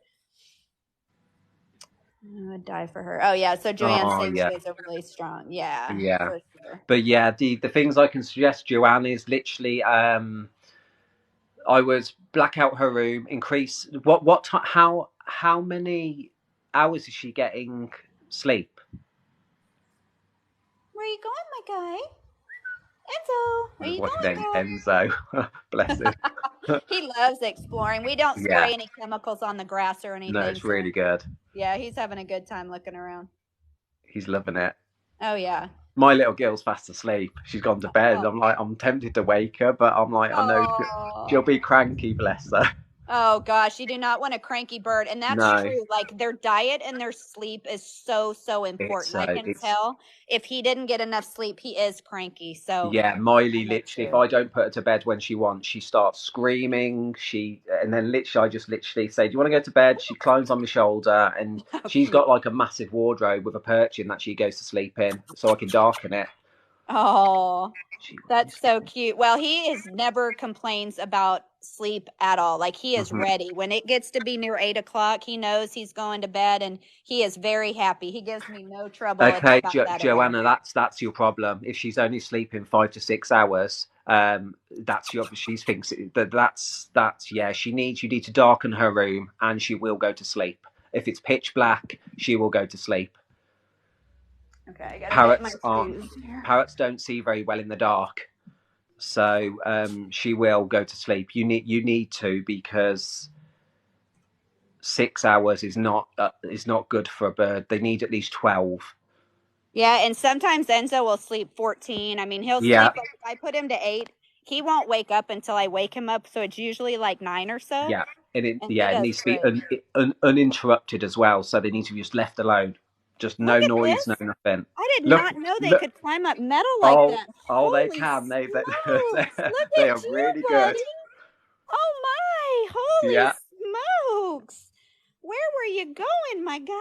I would die for her. Oh yeah, so Joanne says she is a really strong. Yeah. For sure. But yeah, the things I can suggest, Joanne, is literally I would black out her room, increase how many hours is she getting sleep? Where are you going, my guy? Enzo, where you What's going? Enzo, bless him. He loves exploring. We don't spray any chemicals on the grass or anything. No, it's really good. Yeah, he's having a good time looking around. He's loving it. Oh yeah. My little girl's fast asleep. She's gone to bed. I'm tempted to wake her, but I'm like, I know she'll be cranky, bless her. Oh gosh, you do not want a cranky bird. And that's No, true. Like their diet and their sleep is so, so important. I can it's tell if he didn't get enough sleep, he is cranky. So yeah, Miley I know literally, if too. I don't put her to bed when she wants, she starts screaming. And then literally, I just literally say, "Do you want to go to bed?" She climbs on my shoulder, and How she's cute. got like a massive wardrobe with a perch in that she goes to sleep in, so I can darken it. Oh, She that's so cute. Well, he is never complains about sleep at all. Like he is Mhm. ready. When it gets to be near 8 o'clock, he knows he's going to bed and he is very happy. He gives me no trouble Okay, about that at all. Joanna, that's your problem. If she's only sleeping 5 to 6 hours, that's your. She thinks that's yeah. You need to darken her room, and she will go to sleep. If it's pitch black, she will go to sleep. Okay, I gotta get my Parrots aren't. shoes here. Parrots don't see very well in the dark, so she will go to sleep. You need to, because 6 hours is not good for a bird. They need at least 12. Yeah, and sometimes Enzo will sleep 14. I mean, he'll Yeah, sleep like if I put him to 8, he won't wake up until I wake him up, so it's usually like 9 or so, yeah, and he it does needs to be great. uninterrupted as well. So they need to be just left alone. Just Look no at noise, no this. nothing. I did Look, not know they look. could climb up metal like Oh, that. oh, they Holy can. smokes. Look They are at you, really good. buddy. Oh my. Holy Yeah, smokes. Where were you going, my guy?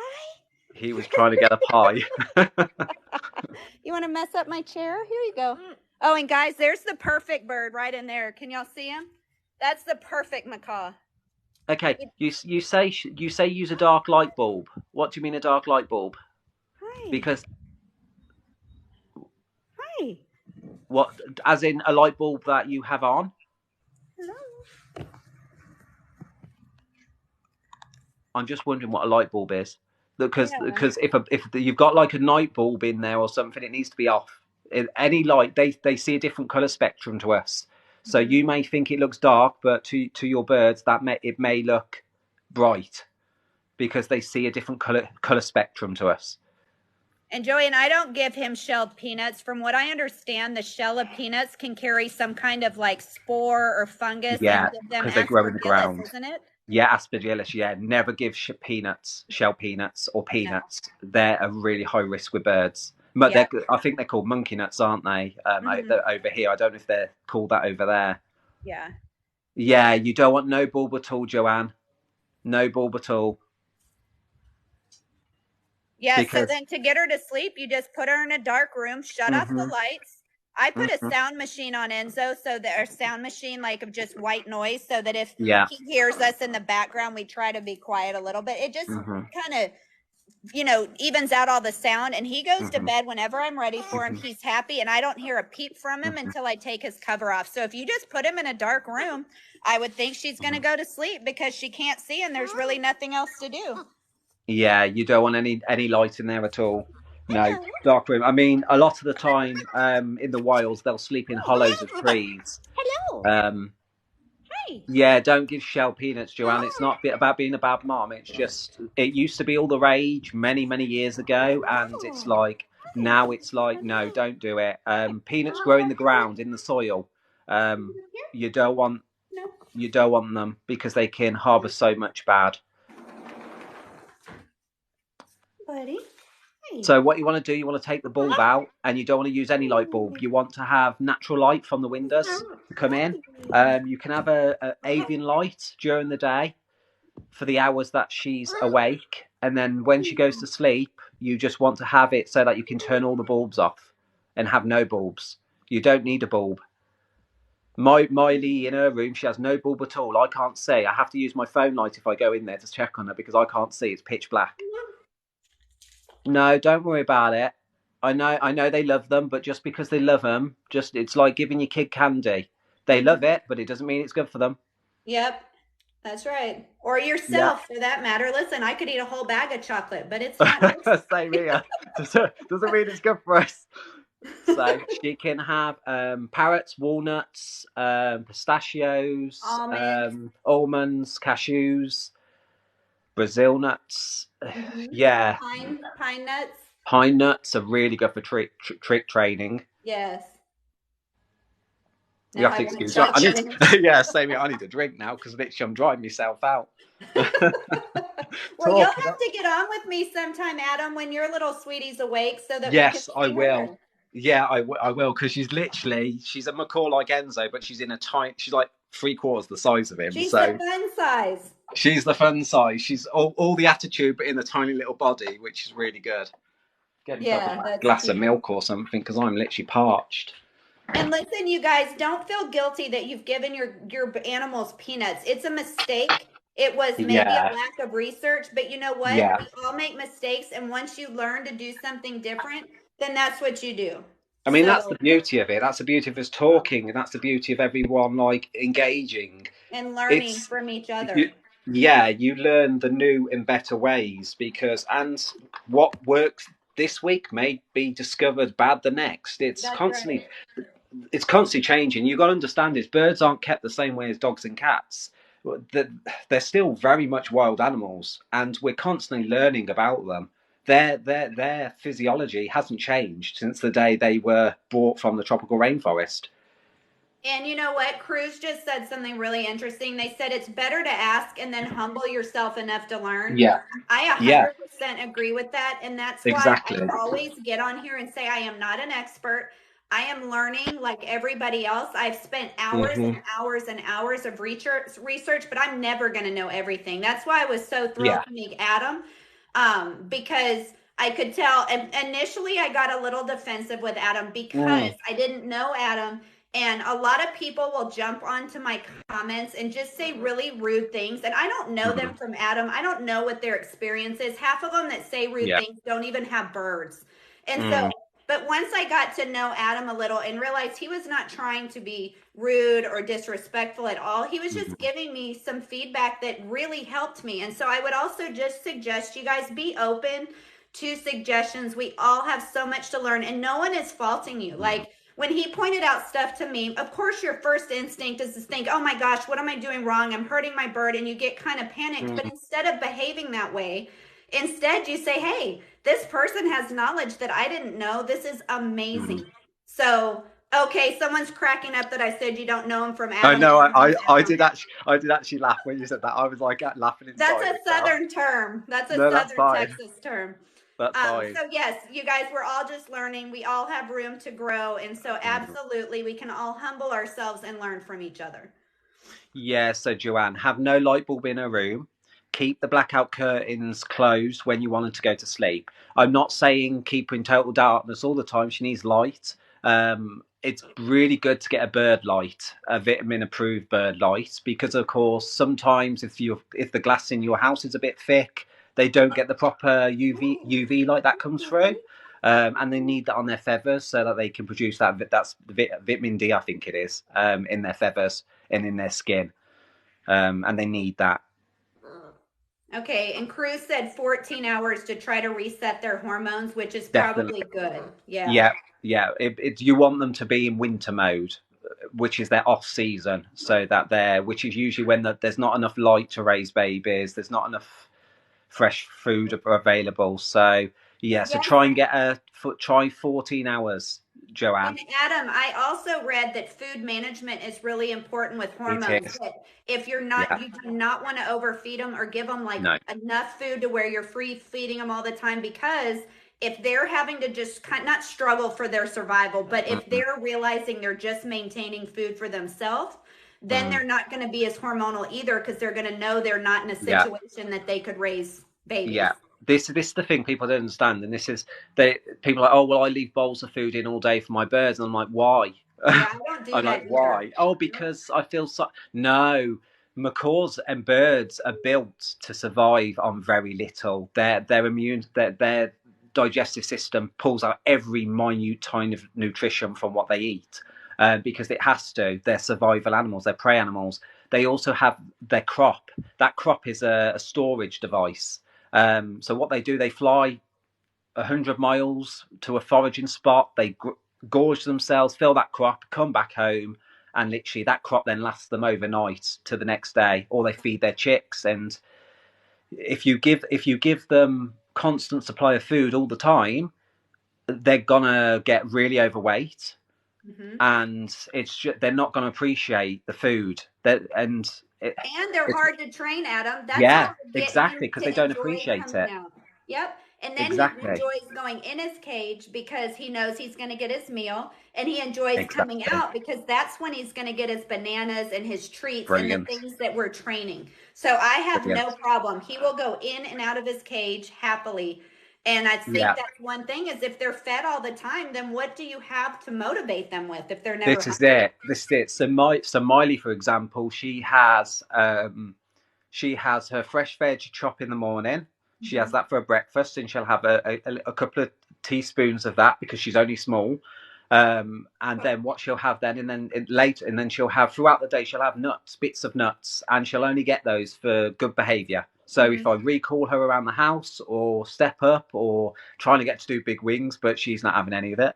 he was trying to get up high. You want to mess up my chair? Here you go. Oh, and guys, there's the perfect bird right in there. Can y'all see him? That's the perfect macaw. Okay, you say use a dark light bulb. What do you mean a dark light bulb? Hi. Because Hi. what, as in a light bulb that you have on? Hello. I'm just wondering what a light bulb is. Yeah. Because if you've got like a night bulb in there or something, it needs to be off. Any light, they see a different color spectrum to us. So Mhm. you may think it looks dark, but to your birds it may look bright, because they see a different color spectrum to us. And Joey, and I don't give him shelled peanuts. From what I understand, the shell of peanuts can carry some kind of like spore or fungus and Yeah, give them because they grow in the aspergillus, ground. isn't it? Yeah, aspergillus. Yeah, never give shell peanuts or No. peanuts. They're a really high risk with birds. But Yep. I think they're called monkey nuts, aren't they? Hmm. Over here, I don't know if they're called that over there. Yeah. Yeah, you don't want no bulb at all, Joanne. No bulb at all, Yeah, so because then to get her to sleep, you just put her in a dark room, shut off the hmm lights. I put a hmm sound machine on Enzo, so that our sound machine like of just white noise, so that if yeah, he hears us in the background, we try to be quiet a little bit. It just hmm kind of evens out all the sound, and he goes to hmm bed whenever I'm ready for him. hmm He's happy, and I don't hear a peep from him hmm until I take his cover off. So if you just put him in a dark room, I would think she's going to go to sleep because she can't see and there's really nothing else to do. Yeah, you don't want any light in there at all. No, Hello. dark room. I mean, a lot of the time, in the wilds, they'll sleep in hollows of Hi. trees. Hello. Um, Hi. yeah, don't give shell peanuts, Joanne. It's not about being a bad mom. It's just it used to be all the rage many years ago, and it's Hello. like now it's like no, don't do it. Peanuts grow in the ground in the soil. Um, you don't want No, them, because they can harbour so much bad. buddy. Hi. So what you want to do, you want to take the bulb out, and you don't want to use any light bulb. You want to have natural light from the windows to come in. You can have a avian light during the day for the hours that she's awake, and then when she goes to sleep, you just want to have it so that you can turn all the bulbs off and have no bulbs. You don't need a bulb. Miley in her room, she has no bulb at all. I can't see. I have to use my phone light if I go in there to check on her, because I can't see. It's pitch black. No, don't worry about it. I know they love them, but just because they love them, just it's like giving your kid candy. They love it, but it doesn't mean it's good for them. Yep, that's right. Or Yeah. yourself for that matter. Listen, I could eat a whole bag of chocolate, but it's not good. Same here. Doesn't mean it's good for us. So she can have parrots, walnuts, pistachios, Almonds. almonds, cashews, Brazil nuts. Hmm. Yeah, Pine nuts. pine nuts are really good for trick training. Yes. You No, have I to won't excuse. stop I need, kidding. yeah, same here. I need a drink now because literally I'm driving myself out. Well, you'll Talking. have to get on with me sometime, Adam, when your little sweetie's awake so that we can Yes, I see will. her. Yeah, I will because she's a macaw like Enzo, but she's in a tiny. She's like three-quarters the size of him. She's the So fun size. she's the fun size. She's all the attitude, but in a tiny little body, which is really good. Get yourself a Yeah, that's glass of cute. milk or something because I'm literally parched. And listen, you guys, don't feel guilty that you've given your animals peanuts. It's a mistake. It was maybe a Yeah, lack of research, but you know what? yeah. We all make mistakes, and once you learn to do something different, then that's what you do. I mean, that's the So, beauty of it. That's the beauty of us talking, and that's the beauty of everyone like engaging. and learning It's from each you, other. yeah, you learn the new and better ways because, and what works this week may be discovered bad the next. That's right. It's constantly changing. You've got to understand is birds aren't kept the same way as dogs and cats. They're still very much wild animals, and we're constantly learning about them. Their physiology hasn't changed since the day they were brought from the tropical rainforest. And you know what? Cruz just said something really interesting. They said it's better to ask and then humble yourself enough to learn. Yeah, I yeah, 100% agree with that. And that's why I exactly. always get on here and say I am not an expert. I am learning like everybody else. I've spent hours and Hmm. hours and hours of research, but I'm never going to know everything. That's why I was so thrilled Yeah. to meet Adam, because I could tell. And initially, I got a little defensive with Adam because Mm. I didn't know Adam, and a lot of people will jump onto my comments and just say really rude things. And I don't know them Mm. from Adam. I don't know what their experience is. Half of them that say rude Yeah. things don't even have birds. And so, Mm. but once I got to know Adam a little and realized he was not trying to be rude or disrespectful at all, he was just Mm. giving me some feedback that really helped me. And so I would also just suggest you guys be open to suggestions. We all have so much to learn, and no one is faulting you. Mm. Like, when he pointed out stuff to me, of course, your first instinct is to think, oh my gosh, what am I doing wrong? I'm hurting my bird. And you get kind of panicked. But Mm. instead of behaving that way, instead you say, hey, this person has knowledge that I didn't know. This is Mm. amazing. So, okay, someone's cracking up that I said you don't know him from I Adam. know. Adam. I did actually laugh when you said that. I was like laughing That's inside a myself. Southern term. That's a No, that's Southern fine. Texas term. That's fine. So yes, you guys, we're all just learning. We all have room to grow, and so Mm. absolutely, we can all humble ourselves and learn from each other. Yeah, so Joanne, have no light bulb in her room. Keep the blackout curtains closed when you want her to go to sleep. I'm not saying keep her in total darkness all the time. She needs light. It's really good to get a bird light, a vitamin approved bird light, because of course sometimes if the glass in your house is a bit thick, they don't get the proper UV light that comes through. And they need that on their feathers so that they can produce that's vitamin D, I think it is, in their feathers and in their skin, and they need that. Okay, and Cruz said 14 hours to try to reset their hormones, which is Definitely, probably good. Yeah. yeah, yeah. You want them to be in winter mode, which is their off season, so that which is usually when there's not enough light to raise babies. There's not enough fresh food available. So yeah, so Yes. try and try 14 hours, And Joanne. Adam, I also read that food management is really important with It hormones. is. That if Yeah. you do not want to overfeed them or give them like No. enough food to where you're free feeding them all the time, because if they're having to just not struggle for their survival, but if Mm-mm. they're realizing they're just maintaining food for themselves, then Mm. they're not going to be as hormonal either, because they're going to know they're not in a Yeah. situation that they could raise babies. Yeah. This is the thing people don't understand, and this is people are like, oh well, I leave bowls of food in all day for my birds, and I'm like, why? Yeah, I don't do I'm that like, either. why? Oh, because I feel so. No, macaws and birds are built to survive on very little. Their digestive system pulls out every minute tiny of nutrition from what they eat, because it has to. They're survival animals. They're prey animals. They also have their crop. That crop is a storage device. So what they do, they fly 100 miles to a foraging spot. They gorge themselves, fill that crop, come back home, and literally that crop then lasts them overnight to the next day. Or they feed their chicks. And if you give them constant supply of food all the time, they're gonna get really overweight. Hmm. and it's just, they're not going to appreciate the food. And they're It's hard to train, Adam. That's how yeah, to get exactly, him because they to don't enjoy appreciate coming it. out. Yep. And then he Exactly, enjoys going in his cage because he knows he's going to get his meal. And he enjoys coming exactly. out because that's when he's going to get his bananas and his treats and the Brilliant, things that we're training. So I have brilliant. no problem. He will go in and out of his cage happily. And I think Yeah, that's one thing is if they're fed all the time, then what do you have to motivate them with if they're never this is hungry? it. This is it. So Miley, for example, she has her fresh veg chop in the morning. She has Mhm. that for her breakfast, and she'll have a couple of teaspoons of that because she's only small. And then what she'll have then, and then later, and then she'll have throughout the day, she'll have nuts, bits of nuts, and she'll only get those for good behaviour. So if Mhm. I recall her around the house, or step up, or trying to get to do big wings, but she's not having any of it.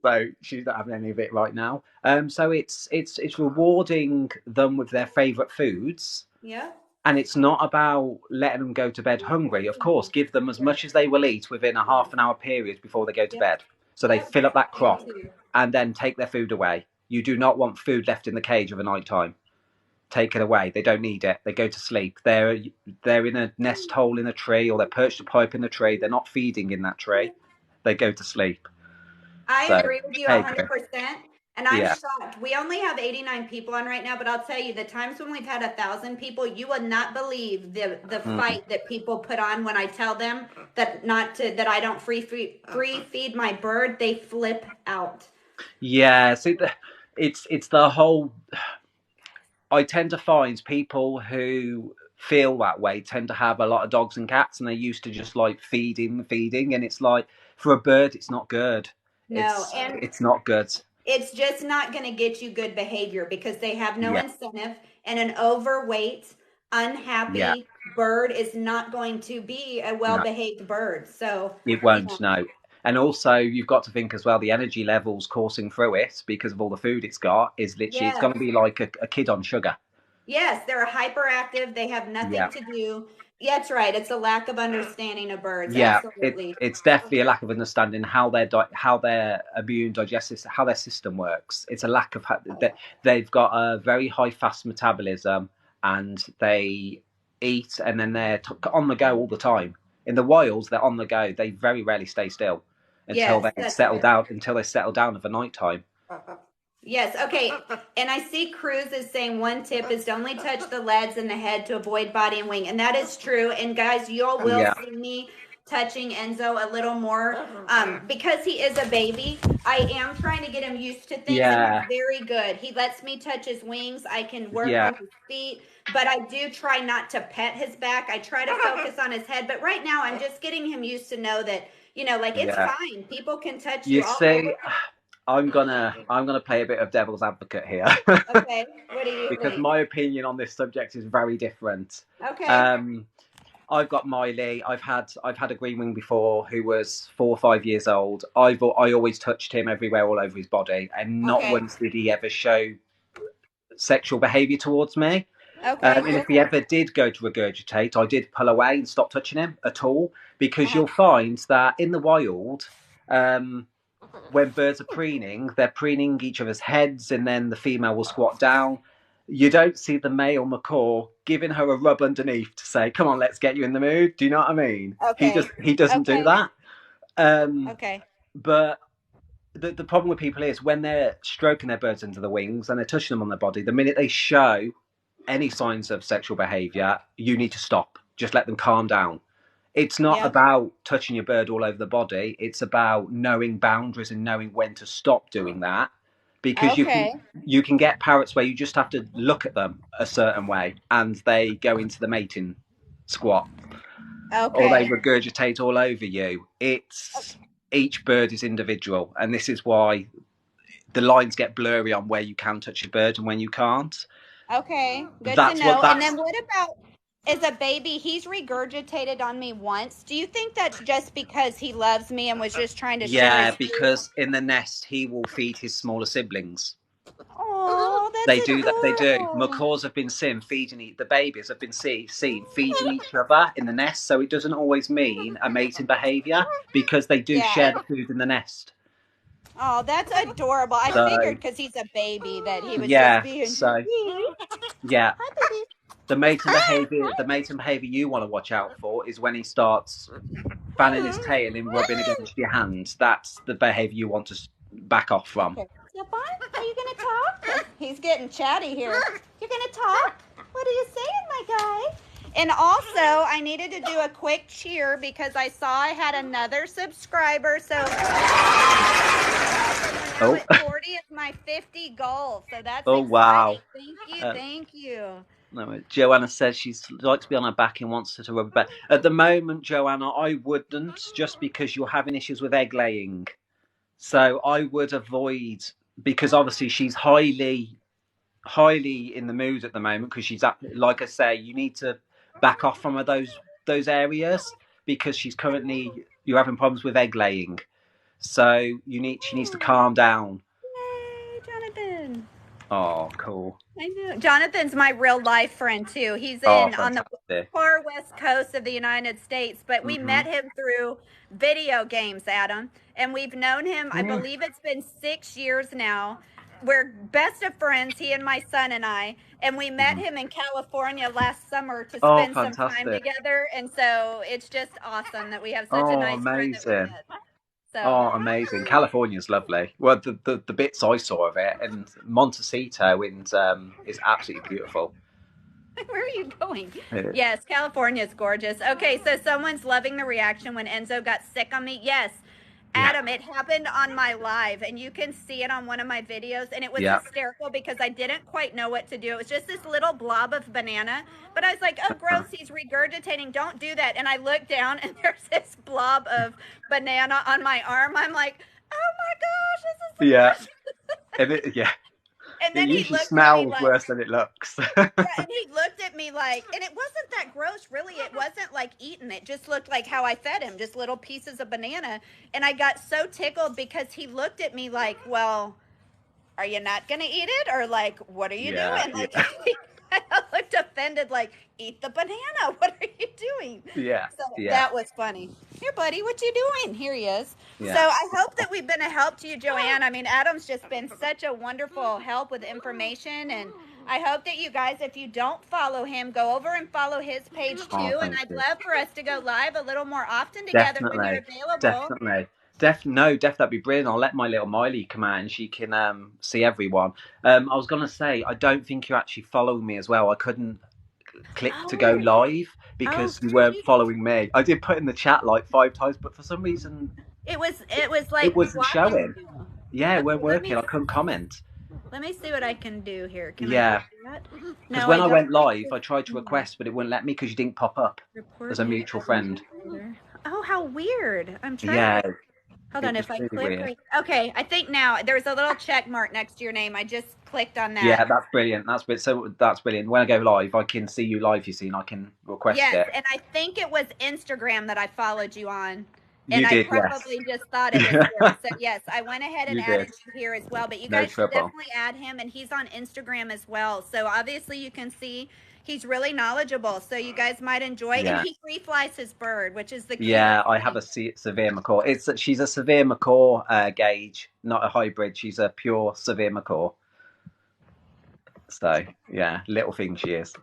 So she's not having any of it right now. So it's rewarding them with their favourite foods, Yep. and it's not about letting them go to bed hungry. Of course, give them as much as they will eat within a half an hour period before they go to Yep. bed, so they Yep. fill up that Me crop, too. and then take their food away. You do not want food left in the cage over night time. Take it away. They don't need it. They go to sleep. They're in a nest hole in a tree, or they're perched a pipe in the tree. They're not feeding in that tree. They go to sleep. I So agree with you there you go. 100%. And I'm Yeah. shocked. We only have 89 people on right now, but I'll tell you, the times when we've had 1,000 people, you would not believe the Mm. fight that people put on when I tell them that not to that I don't free feed my bird. They flip out. Yeah, so it's the whole. I tend to find people who feel that way tend to have a lot of dogs and cats, and they're used to just like feeding, and it's like for a bird, it's not good. No, and It's not good. it's just not going to get you good behavior because they have no Yeah, incentive, and an overweight, yeah, unhappy bird is not going to be a no, well-behaved bird. So, it you know, won't. No, and also you've got to think as well the energy levels coursing through it because of all the food it's got is literally it's going yes. to be like a kid on sugar. Yes, they're hyperactive. They have nothing Yeah. to do. Yeah, that's right. It's a lack of understanding of birds. Yeah, Absolutely. it's definitely a lack of understanding how how their immune digestive how their system works. It's a lack of that they've got a very high fast metabolism, and they eat and then they're on the go all the time. In the wilds, they're on the go. They very rarely stay still until Yes, they that's settle right. down over night time. Yes, okay. And I see Cruz is saying one tip is to only touch the legs and the head to avoid body and wing. And that is true. And guys, y'all will Yeah, see me touching Enzo a little more because he is a baby. I am trying to get him used to things and he's yeah, very good. He lets me touch his wings. I can work yeah, on his feet, but I do try not to pet his back. I try to focus on his head. But right now, I'm just getting him used to know that, like it's yeah. fine. People can touch You you all over. see, I'm gonna play a bit of devil's advocate here. Okay. What do you Because think? my opinion on this subject is very different. Okay. Um, I've got Miley. I've had a green wing before who was 4 or 5 years old. I always touched him everywhere, all over his body, and not Okay. once did he ever show sexual behaviour towards me. Okay. And if he ever did go to regurgitate, I did pull away and stop touching him at all because Uh-huh. you'll find that in the wild, um, when birds are preening, they're preening each other's heads, and then the female will squat down. You don't see the male macaw giving her a rub underneath to say, "Come on, let's get you in the mood." Do you know what I mean? Okay. He doesn't do Okay. that. Um, Okay. but the problem with people is when they're stroking their birds under the wings and they're touching them on their body, the minute they show any signs of sexual behaviour, you need to stop. Just let them calm down. It's not Yep. about touching your bird all over the body. It's about knowing boundaries and knowing when to stop doing that. Because Okay. you can get parrots where you just have to look at them a certain way and they go into the mating squat, or they Okay. regurgitate all over you. It's each bird is individual, and this is why the lines get blurry on where you can touch a bird and when you can't. Okay. Good to That's what know. And that's then what about as a baby, he's regurgitated on me once. Do you think that's just because he loves me and was just trying to share his Yeah, food? because in the nest he will feed his smaller siblings. Oh, They that's do that. They do. adorable. Macaws have been the babies have been seen feeding each other in the nest. So it doesn't always mean a mating behaviour because they do Yeah. share the food in the nest. Oh, that's adorable. I So figured because he's a baby that he was just yeah, being. so yeah, the mating behavior you want to watch out for is when he starts fanning his tail and rubbing against your hand. That's the behavior you want to back off from. Okay. Are you gonna talk? He's getting chatty here. You're gonna talk? What are you saying, my guy? And also, I needed to do a quick cheer because I saw I had another subscriber. So now Oh, at 40 is my 50 goal. So that's oh exciting. wow. Thank you. Uh, Thank you. no, Joanna says she'd like to be on her back and wants her to rub her back. At the moment, Joanna, I wouldn't, just because you're having issues with egg laying. So I would avoid, because obviously she's highly in the mood at the moment, because she's like I say, you need to back off from her those areas, because you're having problems with egg laying. So she needs to calm down. Yay, Jonathan. Oh, cool. I know. Jonathan's my real life friend too. He's Oh, in on the fantastic. far west coast of the United States, but we Mm-hmm. met him through video games, Adam. And we've known him, I believe it's been 6 years now. We're best of friends, he and my son and I. And we met him in California last summer to Oh, spend some time fantastic. together. And so it's just awesome that we have such a Oh, nice friend that we amazing. met. So Oh, amazing. California's lovely. Well, the bits I saw of it, and Montecito is absolutely beautiful. where are you going? It is. Yes, California is gorgeous. Okay, so someone's loving the reaction when Enzo got sick on me. Yes, Yeah. Adam, it happened on my live, and you can see it on one of my videos. And it was Yeah. hysterical because I didn't quite know what to do. It was just this little blob of banana, but I was like, "Oh, gross! He's regurgitating. Don't do that." And I looked down, and there's this blob of banana on my arm. I'm like, "Oh my gosh, this is the Yeah. worst!" Yeah. And It then he usually looked at me smells like, worse than it looks. yeah, and he looked at me like, and it wasn't that gross, really. It wasn't like eating. It just looked like how I fed him, just little pieces of banana. And I got so tickled because he looked at me like, well, are you not going to eat it? Or like, what are you Yeah. doing? Yeah. Like, I looked offended, like, eat the banana. What are you doing? Yeah. So Yeah. that was funny. Here, buddy, what you doing? Here he is. Yeah. So I hope that we've been a help to you, Joanne. I mean, Adam's just been such a wonderful help with information. And I hope that you guys, if you don't follow him, go over and follow his page Oh, too. And thank I'd you. love for us to go live a little more often together when you're Definitely. available. Definitely. No, definitely that'd be brilliant. I'll let my little Miley come out and she can see everyone. I was gonna say, I don't think you're actually following me as well. I couldn't click to go live because you weren't following me. I did put in the chat like 5 times, but for some reason it was like it wasn't blocking showing. you. Yeah, it weren't Okay, working. I couldn't comment. let me see what I can do here. Can I Yeah, do that? because No, when I I don't went like live, I tried to request, but it wouldn't let me because you didn't pop up report as a new mutual friend. folder. Oh, how weird. I'm trying Yeah, to hold on it was if I really click weird. right. Okay, I think now there's a little check mark next to your name. I just clicked on that. Yeah, that's brilliant. That's brilliant. So that's brilliant. When I go live, I can see you live, you see, and I can request Yes, it. and I think it was Instagram that I followed you on. And You I did, yes. probably just thought it was here. So yes, I went ahead and You did. added you here as well. But you No guys should trouble. definitely add him, and he's on Instagram as well. So obviously you can see he's really knowledgeable. So you guys might enjoy. And Yeah. he free flies his bird, which is the cutest Yeah, I thing. have a severe macaw. She's a severe macaw gauge, not a hybrid. She's a pure severe macaw. So yeah, little thing she is.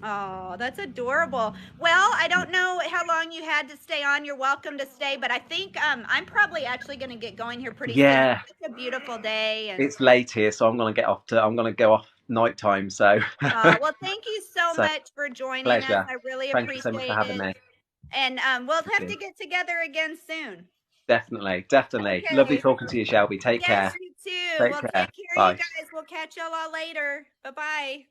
Oh, that's adorable. Well, I don't know how long you had to stay on. You're welcome to stay, but I think I'm probably actually going to get going here pretty soon. Yeah, It's such a beautiful day, and it's late here, so I'm gonna go off nighttime. So well, thank you so so much for joining us. pleasure. I really Thank you so much for appreciate having it, me. and we'll Thank have you. to get together again soon. Definitely, definitely. Lovely Okay. talking to you, Shelby. Take Yes, care. you too. Take Well, care. take care, you Bye. guys. We'll catch y'all all later. Bye bye.